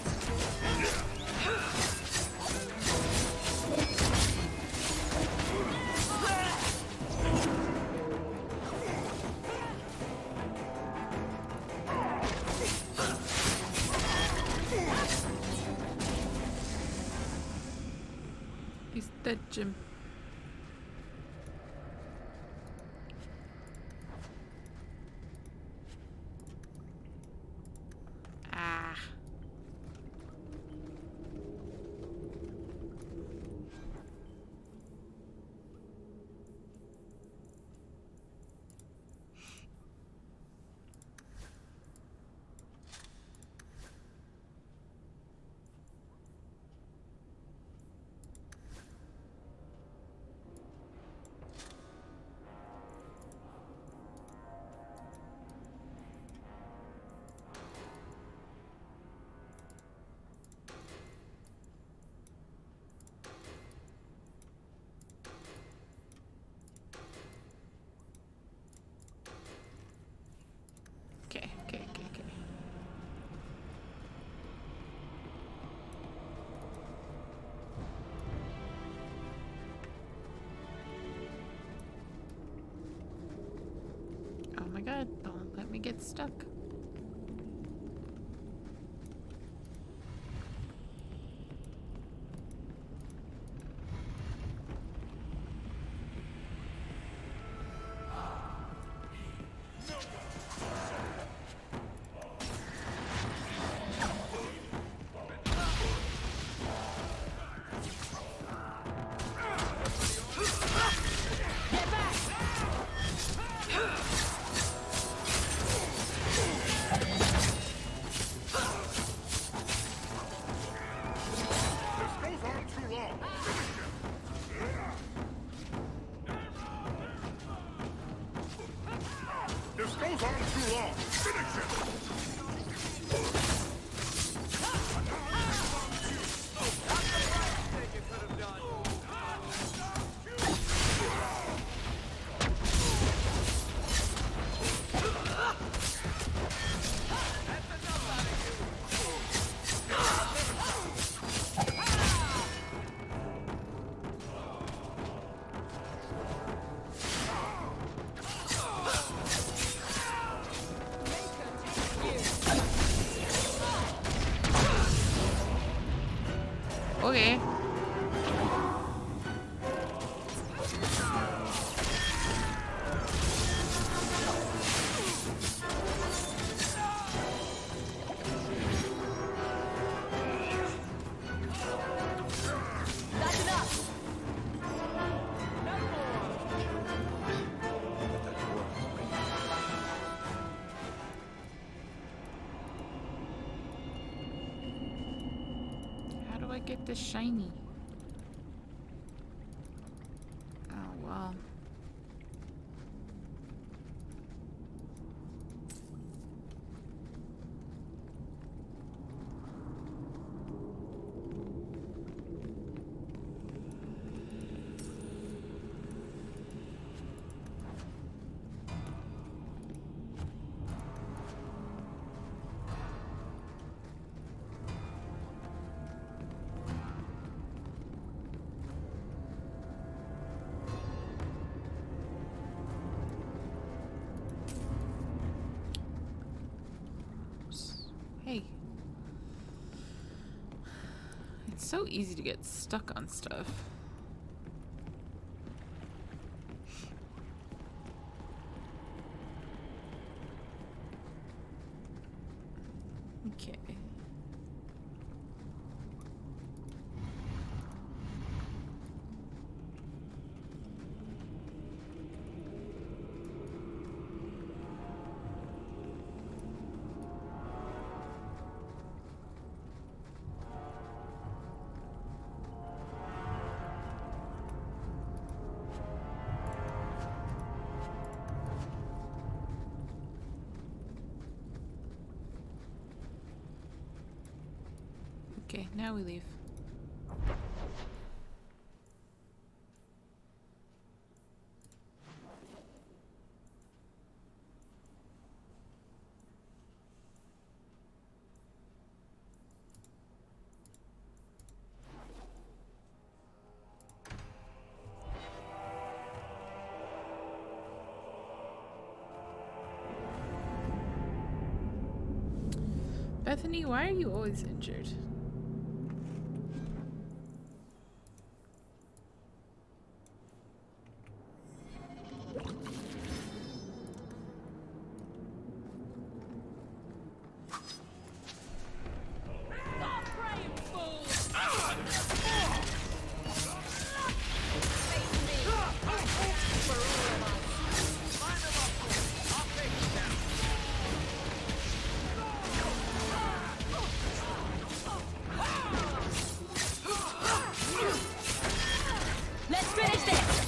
He's dead, Jim. Ah. Okay. Oh my god, don't let me get stuck. Get back! This goes on too long. This goes on too long. Finish it! Okay. That's enough! No more! How do I get this shiny? Oh, well. Hey. It's so easy to get stuck on stuff. Okay. Okay, now we leave. Bethany, why are you always injured? Let's finish this!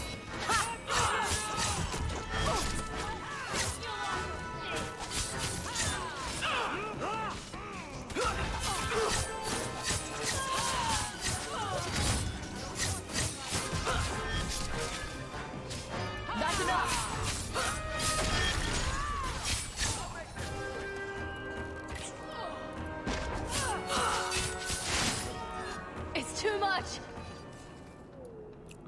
That's enough! It's too much!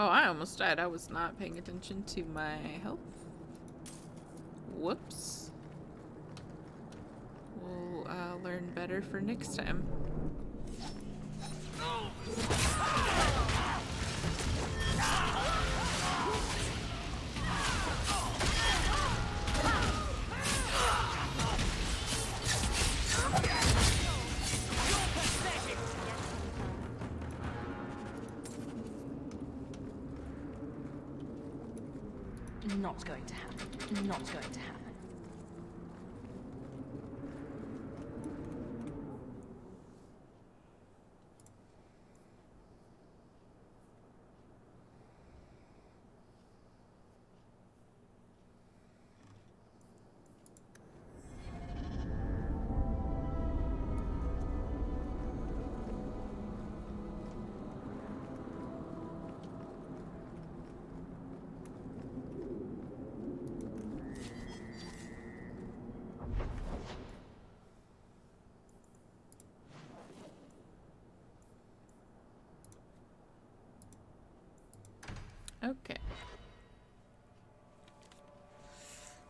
Oh, I almost died. I was not paying attention to my health. Whoops. We'll learn better for next time. Not going to happen. Not going to happen. Okay.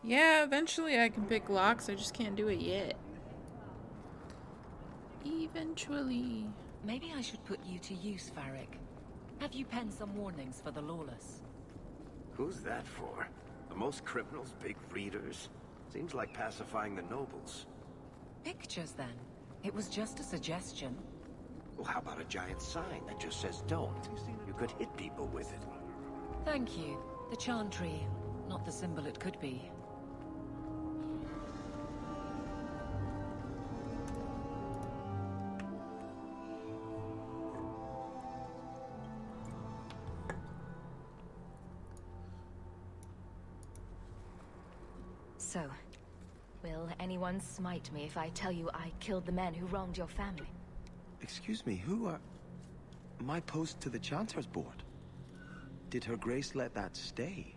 Yeah, eventually I can pick locks. I just can't do it yet. Eventually. Maybe I should put you to use, Varric. Have you penned some warnings for the lawless? Who's that for? The most criminals, big readers? Seems like pacifying the nobles. Pictures, then. It was just a suggestion. Well, how about a giant sign that just says don't? You could hit people with it. Thank you. The Chantry, not the symbol it could be. So, will anyone smite me if I tell you I killed the men who wronged your family? Excuse me, who are... My post to the Chanter's board? Did Her Grace let that stay?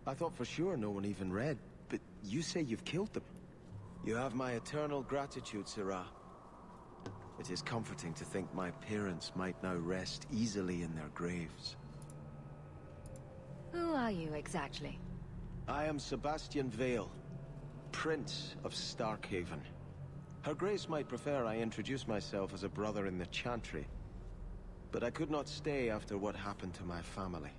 I thought for sure no one even read, but you say you've killed them. You have my eternal gratitude, Sirrah. It is comforting to think my parents might now rest easily in their graves. Who are you exactly? I am Sebastian Vale, Prince of Starkhaven. Her Grace might prefer I introduce myself as a brother in the Chantry, but I could not stay after what happened to my family.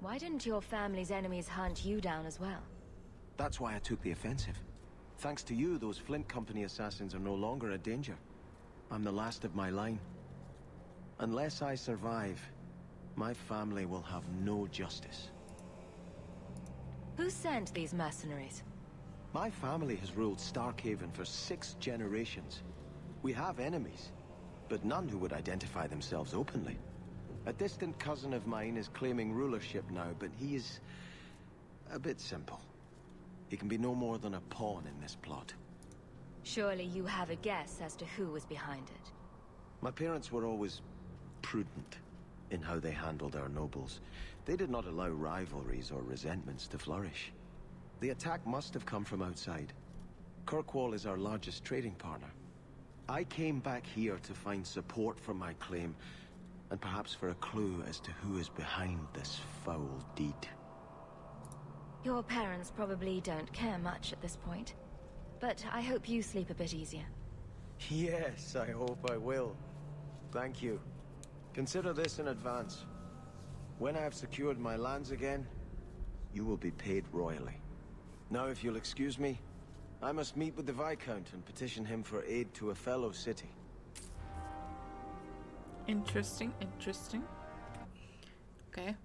Why didn't your family's enemies hunt you down as well? That's why I took the offensive. Thanks to you, those Flint Company assassins are no longer a danger. I'm the last of my line. Unless I survive, my family will have no justice. Who sent these mercenaries? My family has ruled Starkhaven for 6 generations. We have enemies, but none who would identify themselves openly. A distant cousin of mine is claiming rulership now, but he is a bit simple. He can be no more than a pawn in this plot. Surely you have a guess as to who was behind it. My parents were always prudent in how they handled our nobles. They did not allow rivalries or resentments to flourish. The attack must have come from outside. Kirkwall is our largest trading partner. I came back here to find support for my claim, and perhaps for a clue as to who is behind this foul deed. Your parents probably don't care much at this point, but I hope you sleep a bit easier. Yes, I hope I will. Thank you. Consider this in advance. When I have secured my lands again, you will be paid royally. Now, if you'll excuse me, I must meet with the Viscount and petition him for aid to a fellow city. Interesting, interesting. Okay.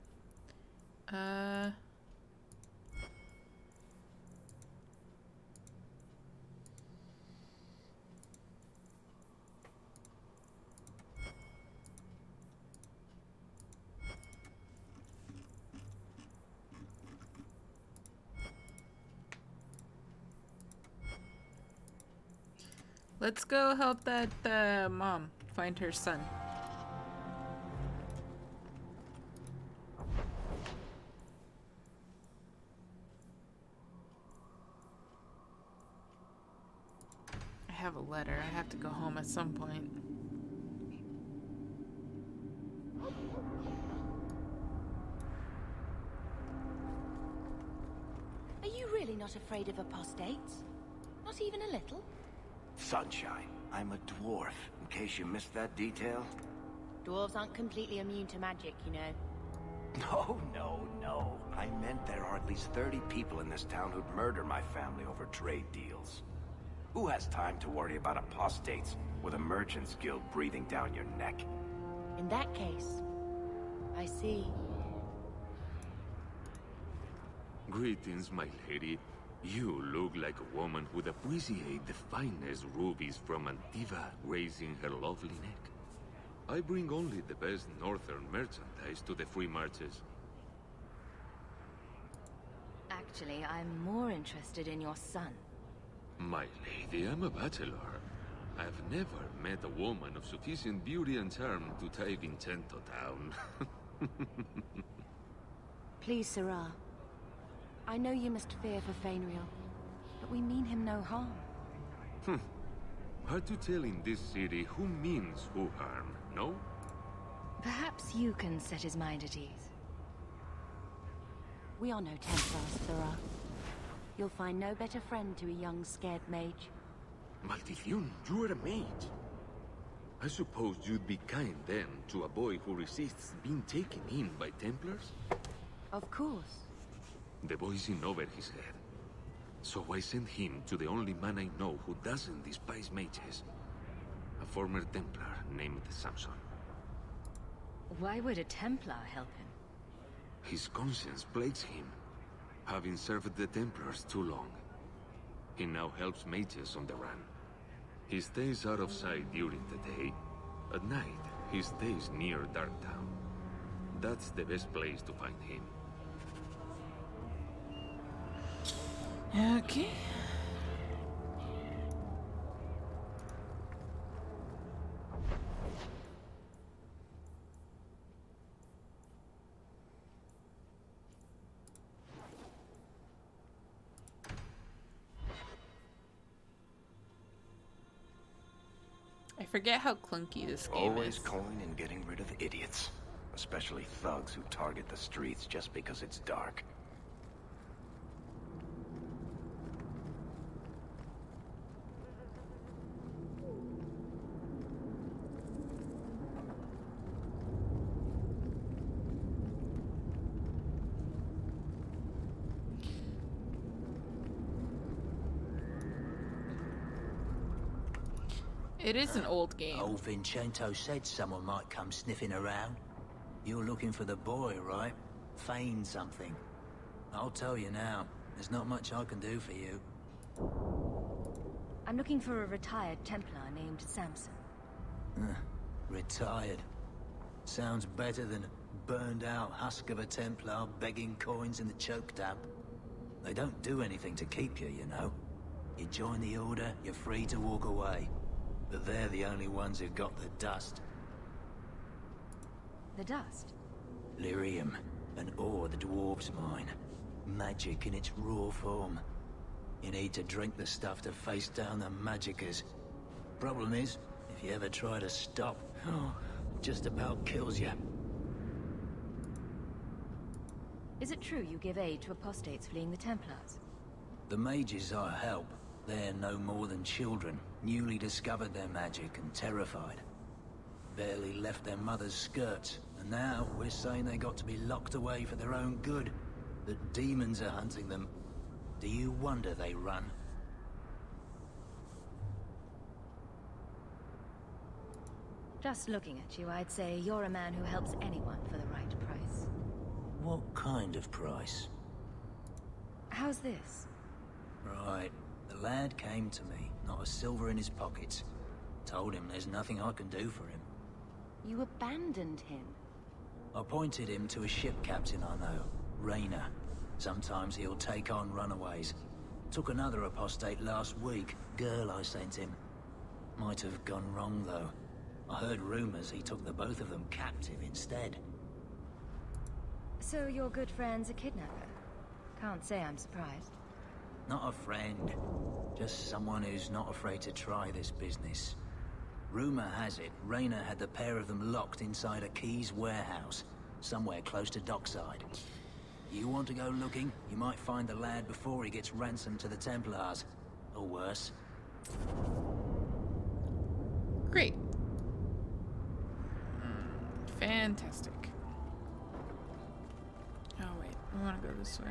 Let's go help that mom find her son. I have a letter. I have to go home at some point. Are you really not afraid of apostates? Not even a little? Sunshine, I'm a dwarf, in case you missed that detail. Dwarves aren't completely immune to magic, you know. No. I meant there are at least 30 people in this town who'd murder my family over trade deals. Who has time to worry about apostates with a merchant's guild breathing down your neck? In that case, I see. Greetings, my lady. You look like a woman who'd appreciate the finest rubies from Antiva raising her lovely neck. I bring only the best northern merchandise to the free marches. Actually, I'm more interested in your son. My lady, I'm a bachelor. I've never met a woman of sufficient beauty and charm to tie Vincento down. Please, Sirrah. I know you must fear for Fainriel, but we mean him no harm. Hard to tell in this city who means who harm, no? Perhaps you can set his mind at ease. We are no Templars, Sirrah. You'll find no better friend to a young, scared mage. Maldición, you are a mage. I suppose you'd be kind then to a boy who resists being taken in by Templars? Of course. The boy's in over his head. So I sent him to the only man I know who doesn't despise mages. A former Templar named Samson. Why would a Templar help him? His conscience plagues him, having served the Templars too long. He now helps mages on the run. He stays out of sight during the day. At night, he stays near Darktown. That's the best place to find him. Okay. I forget how clunky this game Always is. calling and getting rid of idiots. Especially thugs who target the streets just because it's dark. It is an old game. Old Vincento said someone might come sniffing around. You're looking for the boy, right? Feign something. I'll tell you now, there's not much I can do for you. I'm looking for a retired Templar named Samson. Retired. Sounds better than burned out husk of a Templar begging coins in the choke tap. They don't do anything to keep you, you know. You join the Order, you're free to walk away. But they're the only ones who've got the dust. The dust? Lyrium, an ore the dwarves mine. Magic in its raw form. You need to drink the stuff to face down the magicers. Problem is, if you ever try to stop, just about kills you. Is it true you give aid to apostates fleeing the Templars? The mages I help, they're no more than children, newly discovered their magic and terrified. Barely left their mother's skirts, and now we're saying they got to be locked away for their own good. That demons are hunting them. Do you wonder they run? Just looking at you, I'd say you're a man who helps anyone for the right price. What kind of price? How's this? Right. The lad came to me, not a silver in his pockets. Told him there's nothing I can do for him. You abandoned him. I pointed him to a ship captain I know, Rayner. Sometimes he'll take on runaways. Took another apostate last week, girl I sent him. Might have gone wrong though. I heard rumors he took the both of them captive instead. So your good friend's a kidnapper? Can't say I'm surprised. Not a friend. Just someone who's not afraid to try this business. Rumor has it, Rayner had the pair of them locked inside a Keys warehouse, somewhere close to dockside. You want to go looking, you might find the lad before he gets ransomed to the Templars. Or worse. Great. Fantastic. Oh wait, I want to go this way.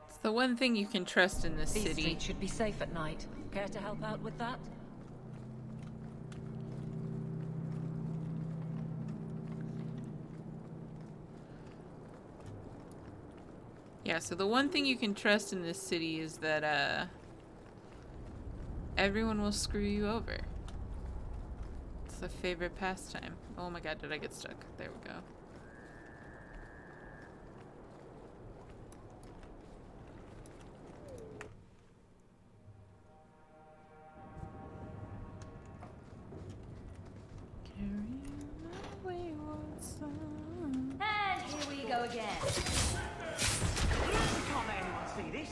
It's the one thing you can trust in this These city. streets should be safe at night. Care to help out with that? Yeah, so the one thing you can trust in this city is that everyone will screw you over. It's a favorite pastime. Oh my god, did I get stuck? There we go. And here we go again. Can't let anyone see this.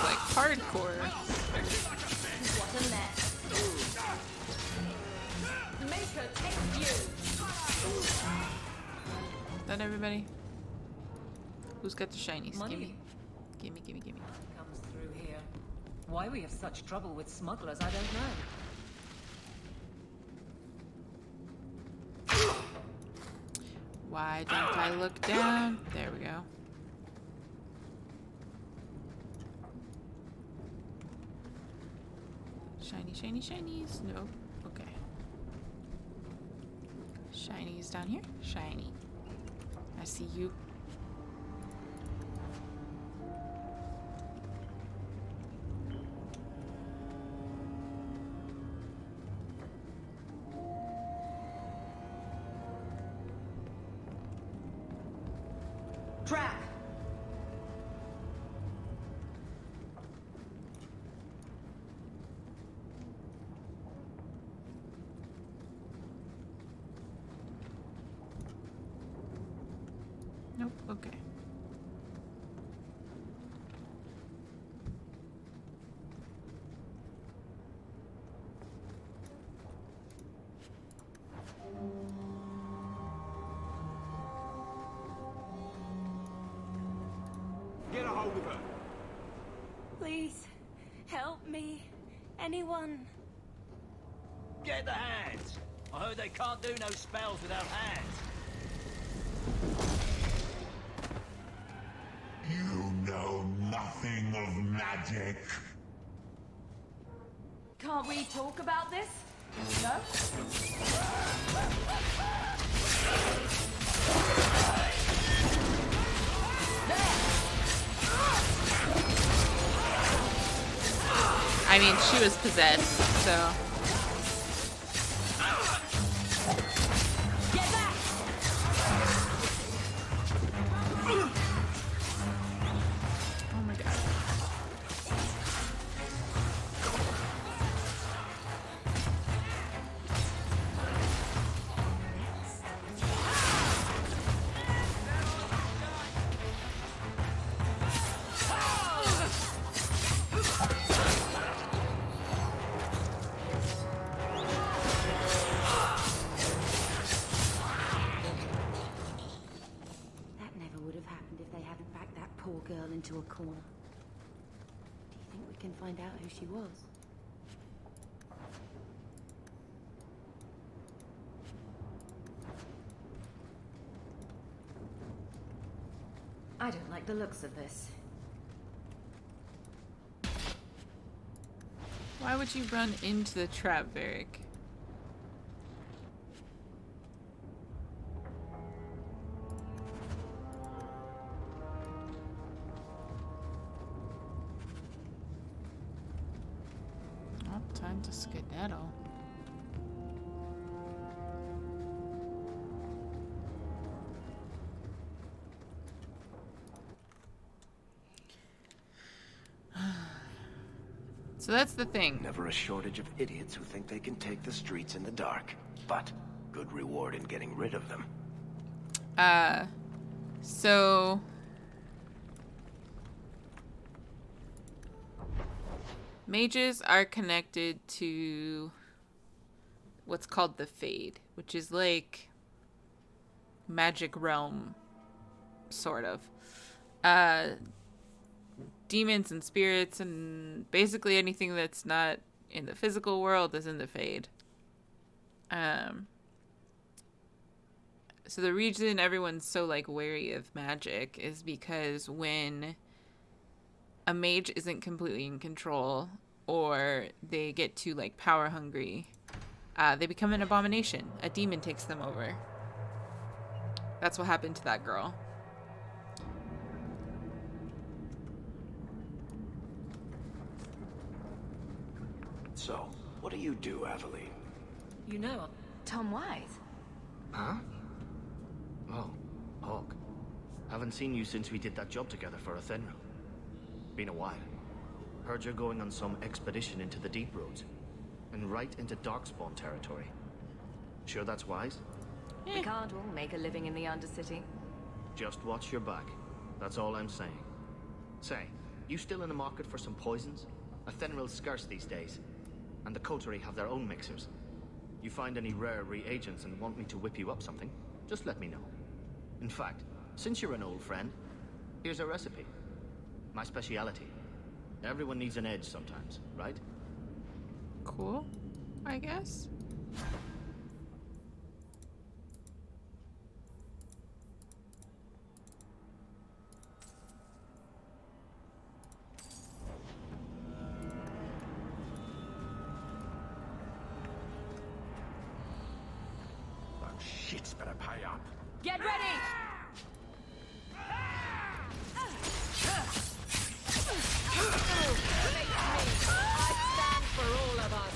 like hardcore. What a mess. Maker, take you. Is that everybody? Who's got the shinies? Money. Gimme. Comes through here. Why we have such trouble with smugglers, I don't know. Why don't I look down? There we go. Shinies. Nope. Okay. Shinies down here. Shiny. I see you. Trap! Nope. Okay. Get a hold of her. Please, help me. Anyone. Get the hands! I heard they can't do no spells without hands. You know nothing of magic. Can't we talk about this? No? I mean, she was possessed, so. Oh my god. That never would have happened if they hadn't backed that poor girl into a corner. Do you think we can find out who she was? I don't like the looks of this. Why would you run into the trap, Varric? Oh, time to skedaddle. So that's the thing. Never a shortage of idiots who think they can take the streets in the dark. But good reward in getting rid of them. So mages are connected to what's called the Fade, which is like magic realm, sort of. Demons and spirits and basically anything that's not in the physical world is in the Fade. So the reason everyone's so like wary of magic is because when a mage isn't completely in control or they get too like power hungry, they become an abomination. A demon takes them over. That's what happened to that girl. So, what do you do, Aveline? You know, Tom Wise. Huh? Oh, Hawk. Haven't seen you since we did that job together for Athenra. Been a while. Heard you're going on some expedition into the Deep Roads. And right into Darkspawn territory. Sure that's wise? we can't all make a living in the Undercity. Just watch your back. That's all I'm saying. Say, You still in the market for some poisons? Athenril's scarce these days, and the coterie have their own mixers. You find any rare reagents and want me to whip you up something, just let me know. In fact, since you're an old friend, here's a recipe. My speciality. Everyone needs an edge sometimes, right? Cool, I guess. Shit's better pay up. Get ready! I stand for all of us.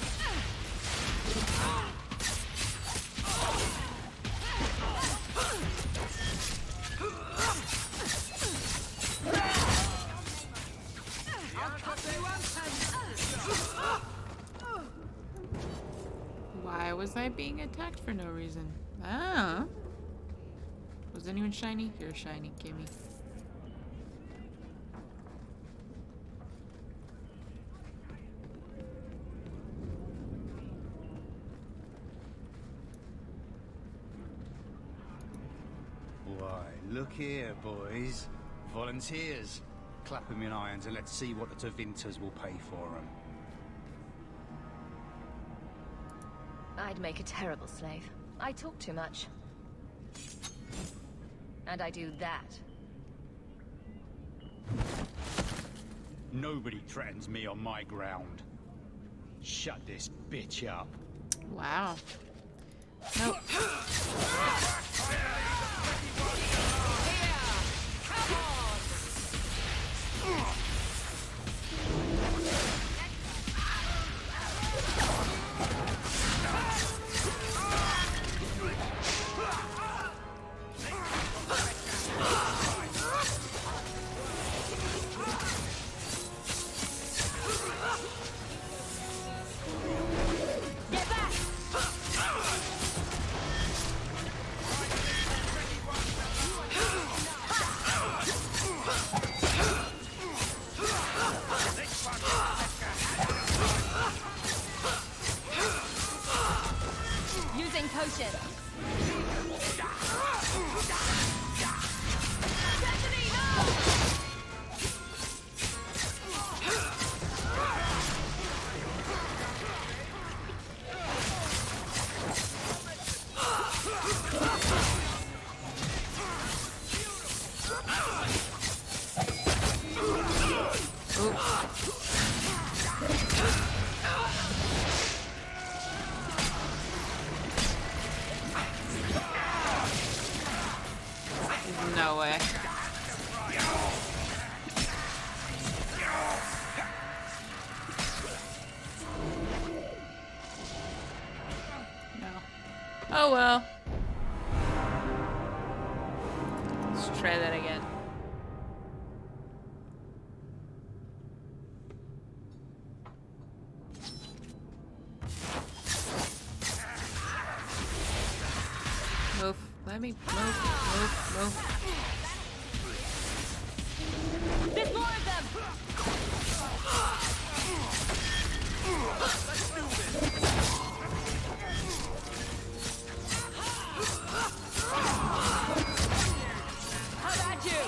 Why was I being attacked for no reason? Ah. Was anyone shiny? You're shiny, gimme. Why, look here, boys. Volunteers. Clap 'em in irons and let's see what the Tevinters will pay for 'em. I'd make a terrible slave. I talk too much. And I do that. Nobody threatens me on my ground. Shut this bitch up. Wow. Nope. Using potion. No way. No. Oh well. Let's try that again. Move. Let me move. There's more of them! Let's do this! How about you?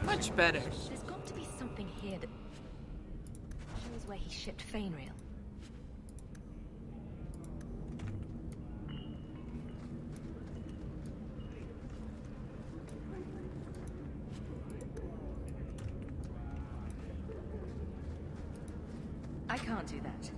Much better. There's got to be something here that... He shipped Fainreal. I can't do that.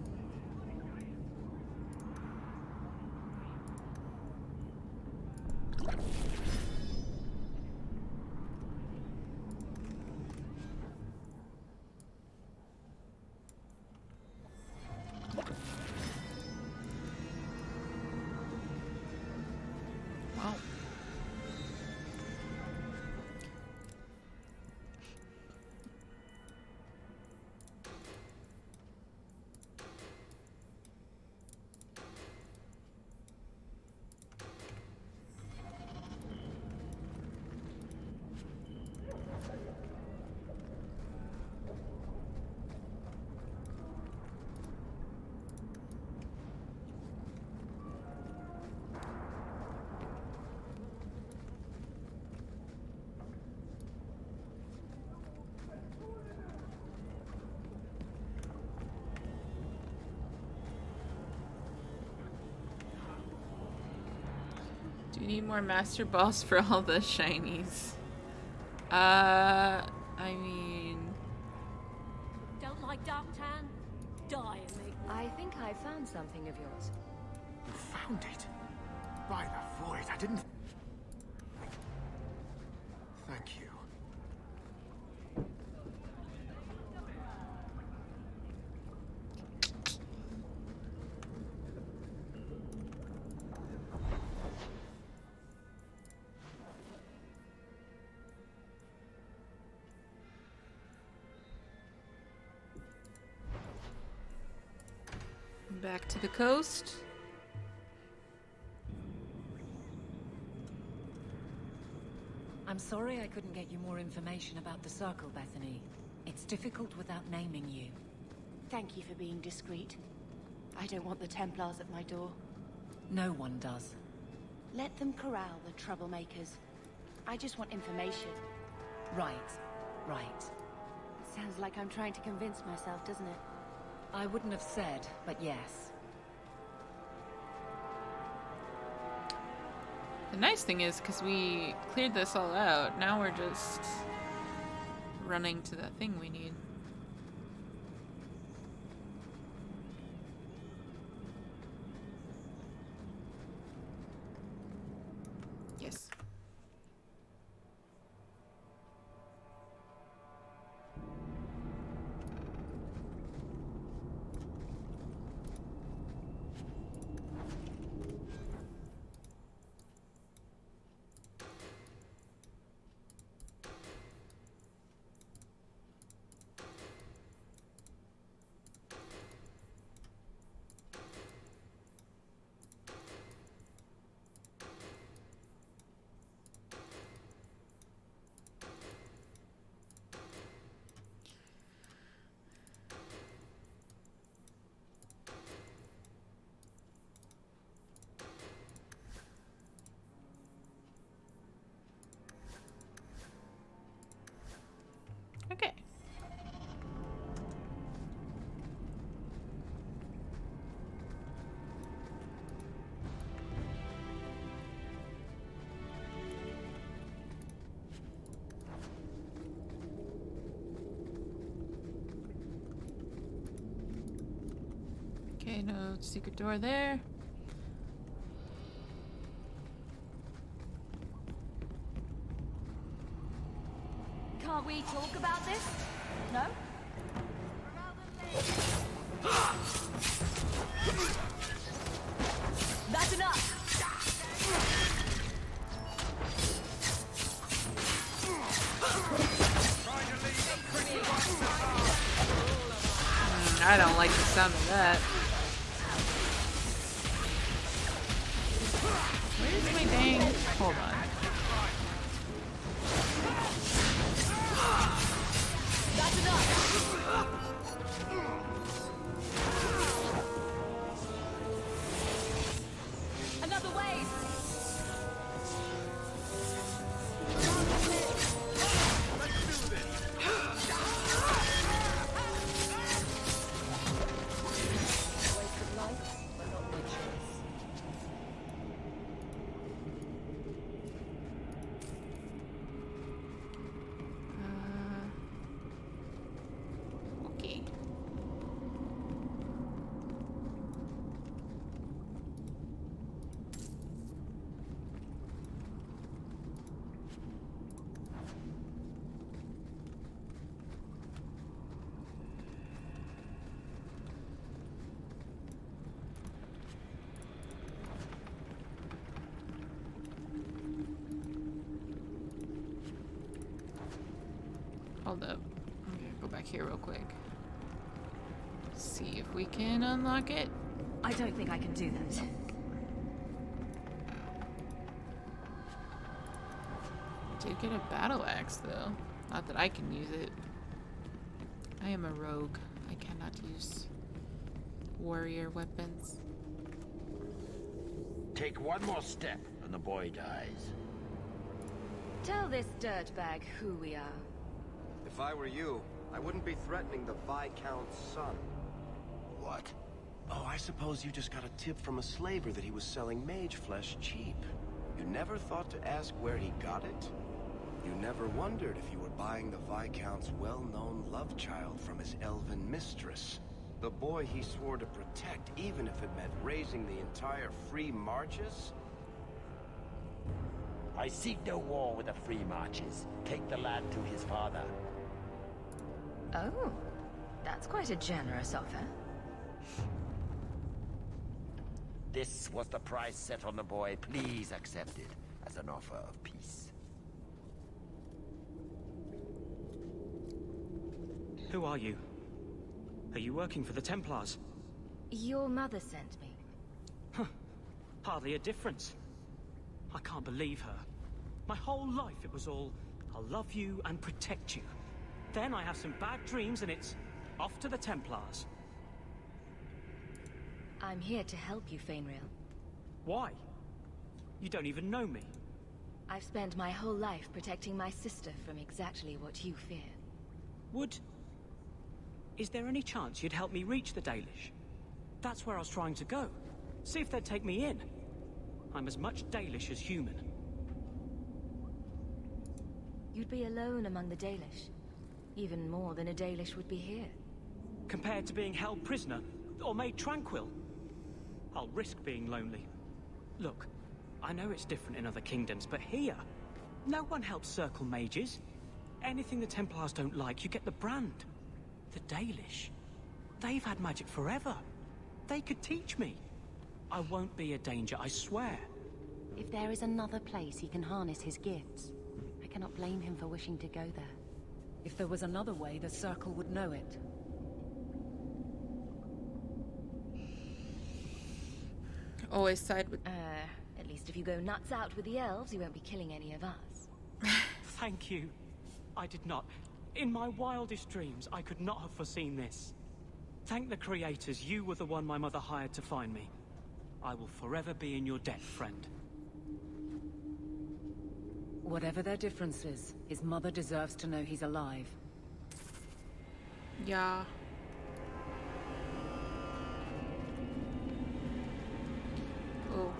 Wow. Do you need more master balls for all the shinies? I mean... Don't like dark tan? Die and make... I think I found something of yours. You found it? By the void, I didn't... Thank you. Back to the coast. I'm sorry I couldn't get you more information about the Circle, Bethany. It's difficult without naming you. Thank you for being discreet. I don't want the Templars at my door. No one does. Let them corral the troublemakers. I just want information. Right. Right. Sounds like I'm trying to convince myself, doesn't it? I wouldn't have said, but yes. The nice thing is, because we cleared this all out, now we're just running to that thing we need. Yes. Okay. Okay, no secret door there. Can't we talk about this? No? That's enough! I don't like the sound of that. Where's my dang... Hold on. That's enough! Another wave! real quick. See if we can unlock it. I don't think I can do that. Did get a battle axe though. Not that I can use it. I am a rogue. I cannot use warrior weapons. Take one more step and the boy dies. Tell this dirtbag who we are. If I were you, I wouldn't be threatening the Viscount's son. What? Oh, I suppose you just got a tip from a slaver that he was selling mage flesh cheap. You never thought to ask where he got it? You never wondered if you were buying the Viscount's well-known love child from his elven mistress. The boy he swore to protect, even if it meant raising the entire Free Marches? I seek no war with the Free Marches. Take the lad to his father. Oh, that's quite a generous offer. This was the price set on the boy. Please accept it as an offer of peace. Who are you? Are you working for the Templars? Your mother sent me. Huh. Hardly a difference. I can't believe her. My whole life it was all, I'll love you and protect you. Then I have some bad dreams and it's off to the Templars. I'm here to help you, Fainrail. Why? You don't even know me. I've spent my whole life protecting my sister from exactly what you fear. Is there any chance you'd help me reach the Dalish? That's where I was trying to go. See if they'd take me in. I'm as much Dalish as human. You'd be alone among the Dalish. Even more than a Dalish would be here. Compared to being held prisoner, or made tranquil. I'll risk being lonely. Look, I know it's different in other kingdoms, but here, no one helps circle mages. Anything the Templars don't like, you get the brand. The Dalish. They've had magic forever. They could teach me. I won't be a danger, I swear. If there is another place he can harness his gifts, I cannot blame him for wishing to go there. If there was another way, the Circle would know it. Always side with... At least if you go nuts out with the elves, you won't be killing any of us. Thank you. I did not. In my wildest dreams, I could not have foreseen this. Thank the creators, you were the one my mother hired to find me. I will forever be in your debt, friend. Whatever their differences, his mother deserves to know he's alive. Yeah. Oh.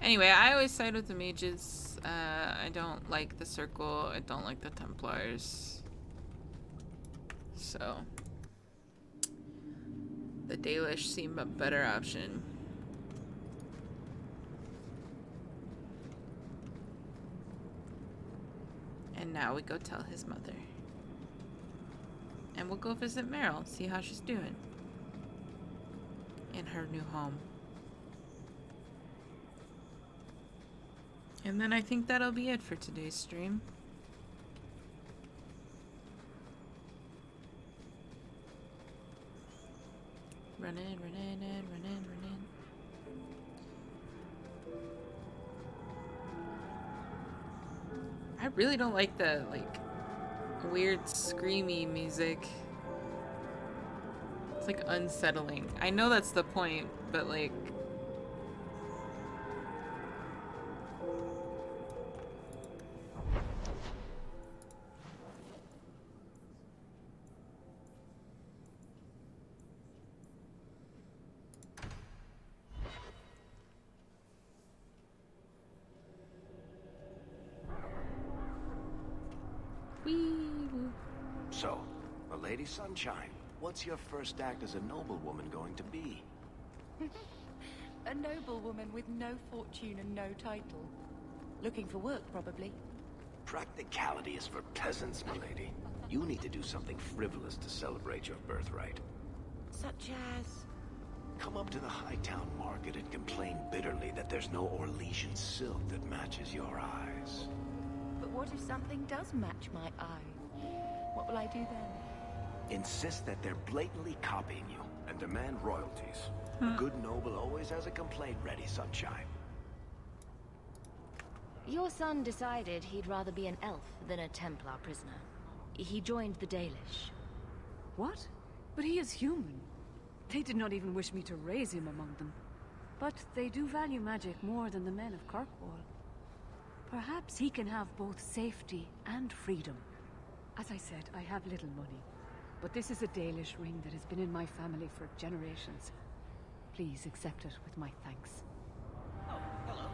Anyway, I always side with the mages. I don't like the Circle. I don't like the Templars. So, the Dalish seem a better option. And now we go tell his mother. And we'll go visit Meryl, see how she's doing in her new home. And then I think that'll be it for today's stream. Run in, run in, and run in, run in. I really don't like the, weird screamy music. It's, unsettling. I know that's the point, but, So, a Lady Sunshine, what's your first act as a noblewoman going to be? A noblewoman with no fortune and no title. Looking for work, probably. Practicality is for peasants, my lady. You need to do something frivolous to celebrate your birthright. Such as... Come up to the Hightown Market and complain bitterly that there's no Orlesian silk that matches your eyes. But what if something does match my eye? What will I do then? Insist that they're blatantly copying you and demand royalties. A good noble always has a complaint ready, Sunshine. Your son decided he'd rather be an elf than a Templar prisoner. He joined the Dalish. What? But he is human. They did not even wish me to raise him among them. But they do value magic more than the men of Kirkwall. Perhaps he can have both safety and freedom. As I said, I have little money. But this is a Dalish ring that has been in my family for generations. Please accept it with my thanks. Oh, hello.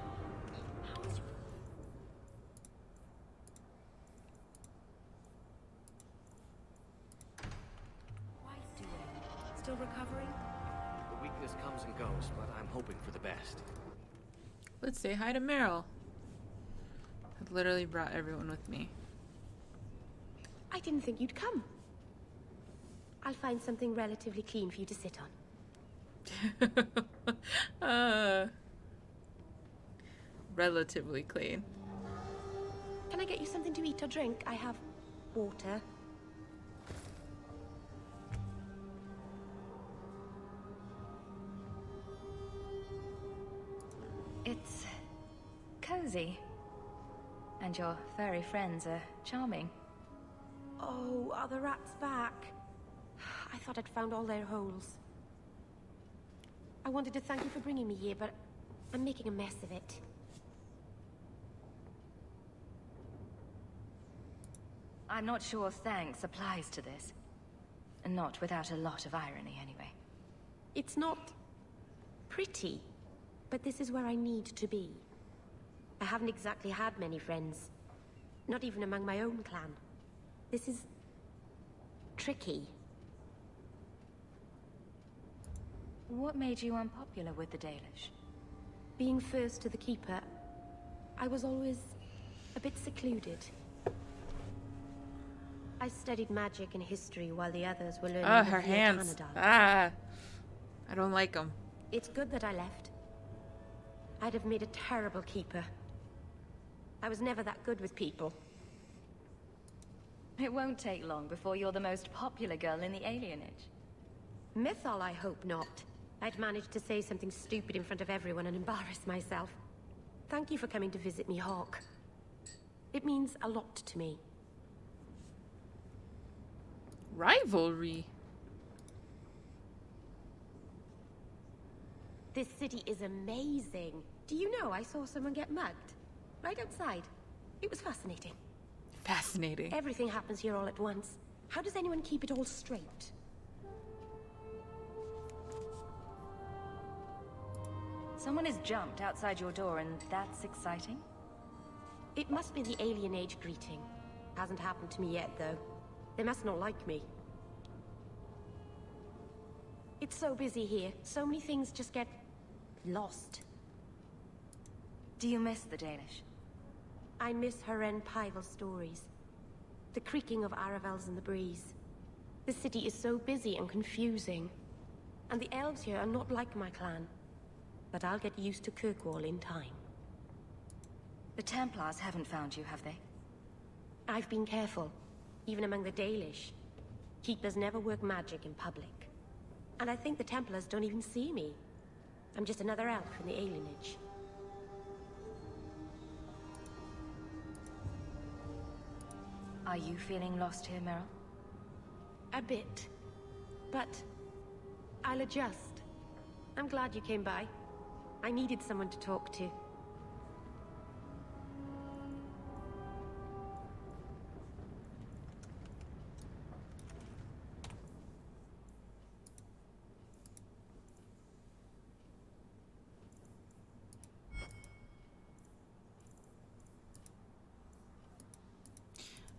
How is your... Wife's doing? Still recovering? The weakness comes and goes, but I'm hoping for the best. Let's say hi to Meryl. I've literally brought everyone with me. I didn't think you'd come. I'll find something relatively clean for you to sit on. Relatively clean. Can I get you something to eat or drink? I have water. It's cozy. And your furry friends are charming. Oh, are the rats back? I thought I'd found all their holes. I wanted to thank you for bringing me here, but I'm making a mess of it. I'm not sure thanks applies to this. Not without a lot of irony, anyway. It's not pretty, but this is where I need to be. I haven't exactly had many friends. Not even among my own clan. This is... tricky. What made you unpopular with the Dalish? Being first to the Keeper, I was always a bit secluded. I studied magic and history while the others were learning Her hands. I don't like them. It's good that I left. I'd have made a terrible Keeper. I was never that good with people. It won't take long before you're the most popular girl in the alienage. Mythal, I hope not. I'd managed to say something stupid in front of everyone and embarrass myself. Thank you for coming to visit me, Hawk. It means a lot to me. Rivalry? This city is amazing. Do you know I saw someone get mugged? Right outside. It was fascinating. Fascinating. Everything happens here all at once. How does anyone keep it all straight? Someone has jumped outside your door, and that's exciting? It must be the alien age greeting. Hasn't happened to me yet, though. They must not like me. It's so busy here. So many things just get... lost. Do you miss the Danish? I miss Haren Pyvel stories. The creaking of Aravels in the breeze. The city is so busy and confusing. And the elves here are not like my clan. But I'll get used to Kirkwall in time. The Templars haven't found you, have they? I've been careful. Even among the Dalish. Keepers never work magic in public. And I think the Templars don't even see me. I'm just another elf in the alienage. Are you feeling lost here, Meryl? A bit. But I'll adjust. I'm glad you came by. I needed someone to talk to.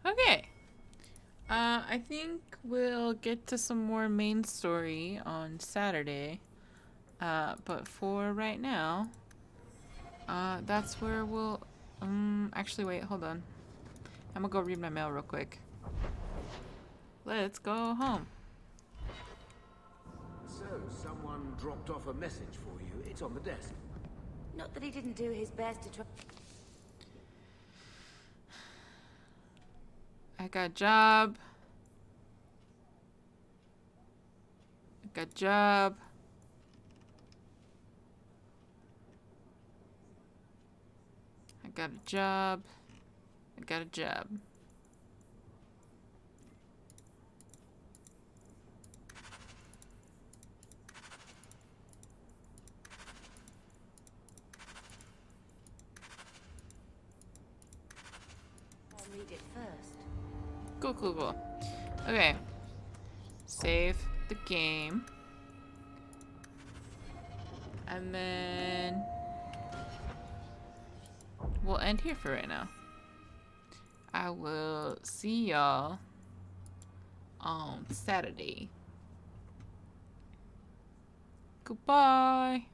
Okay. I think we'll get to some more main story on Saturday. But for right now, that's where we'll... actually, wait, hold on. I'm gonna go read my mail real quick. Let's go home. So, someone dropped off a message for you. It's on the desk. Not that he didn't do his best to try... I got a job. got a job. I got a job. I got a job. I'll read it first. Cool, cool, cool. Okay. Save the game. And then we'll end here for right now. I will see y'all on Saturday. Goodbye.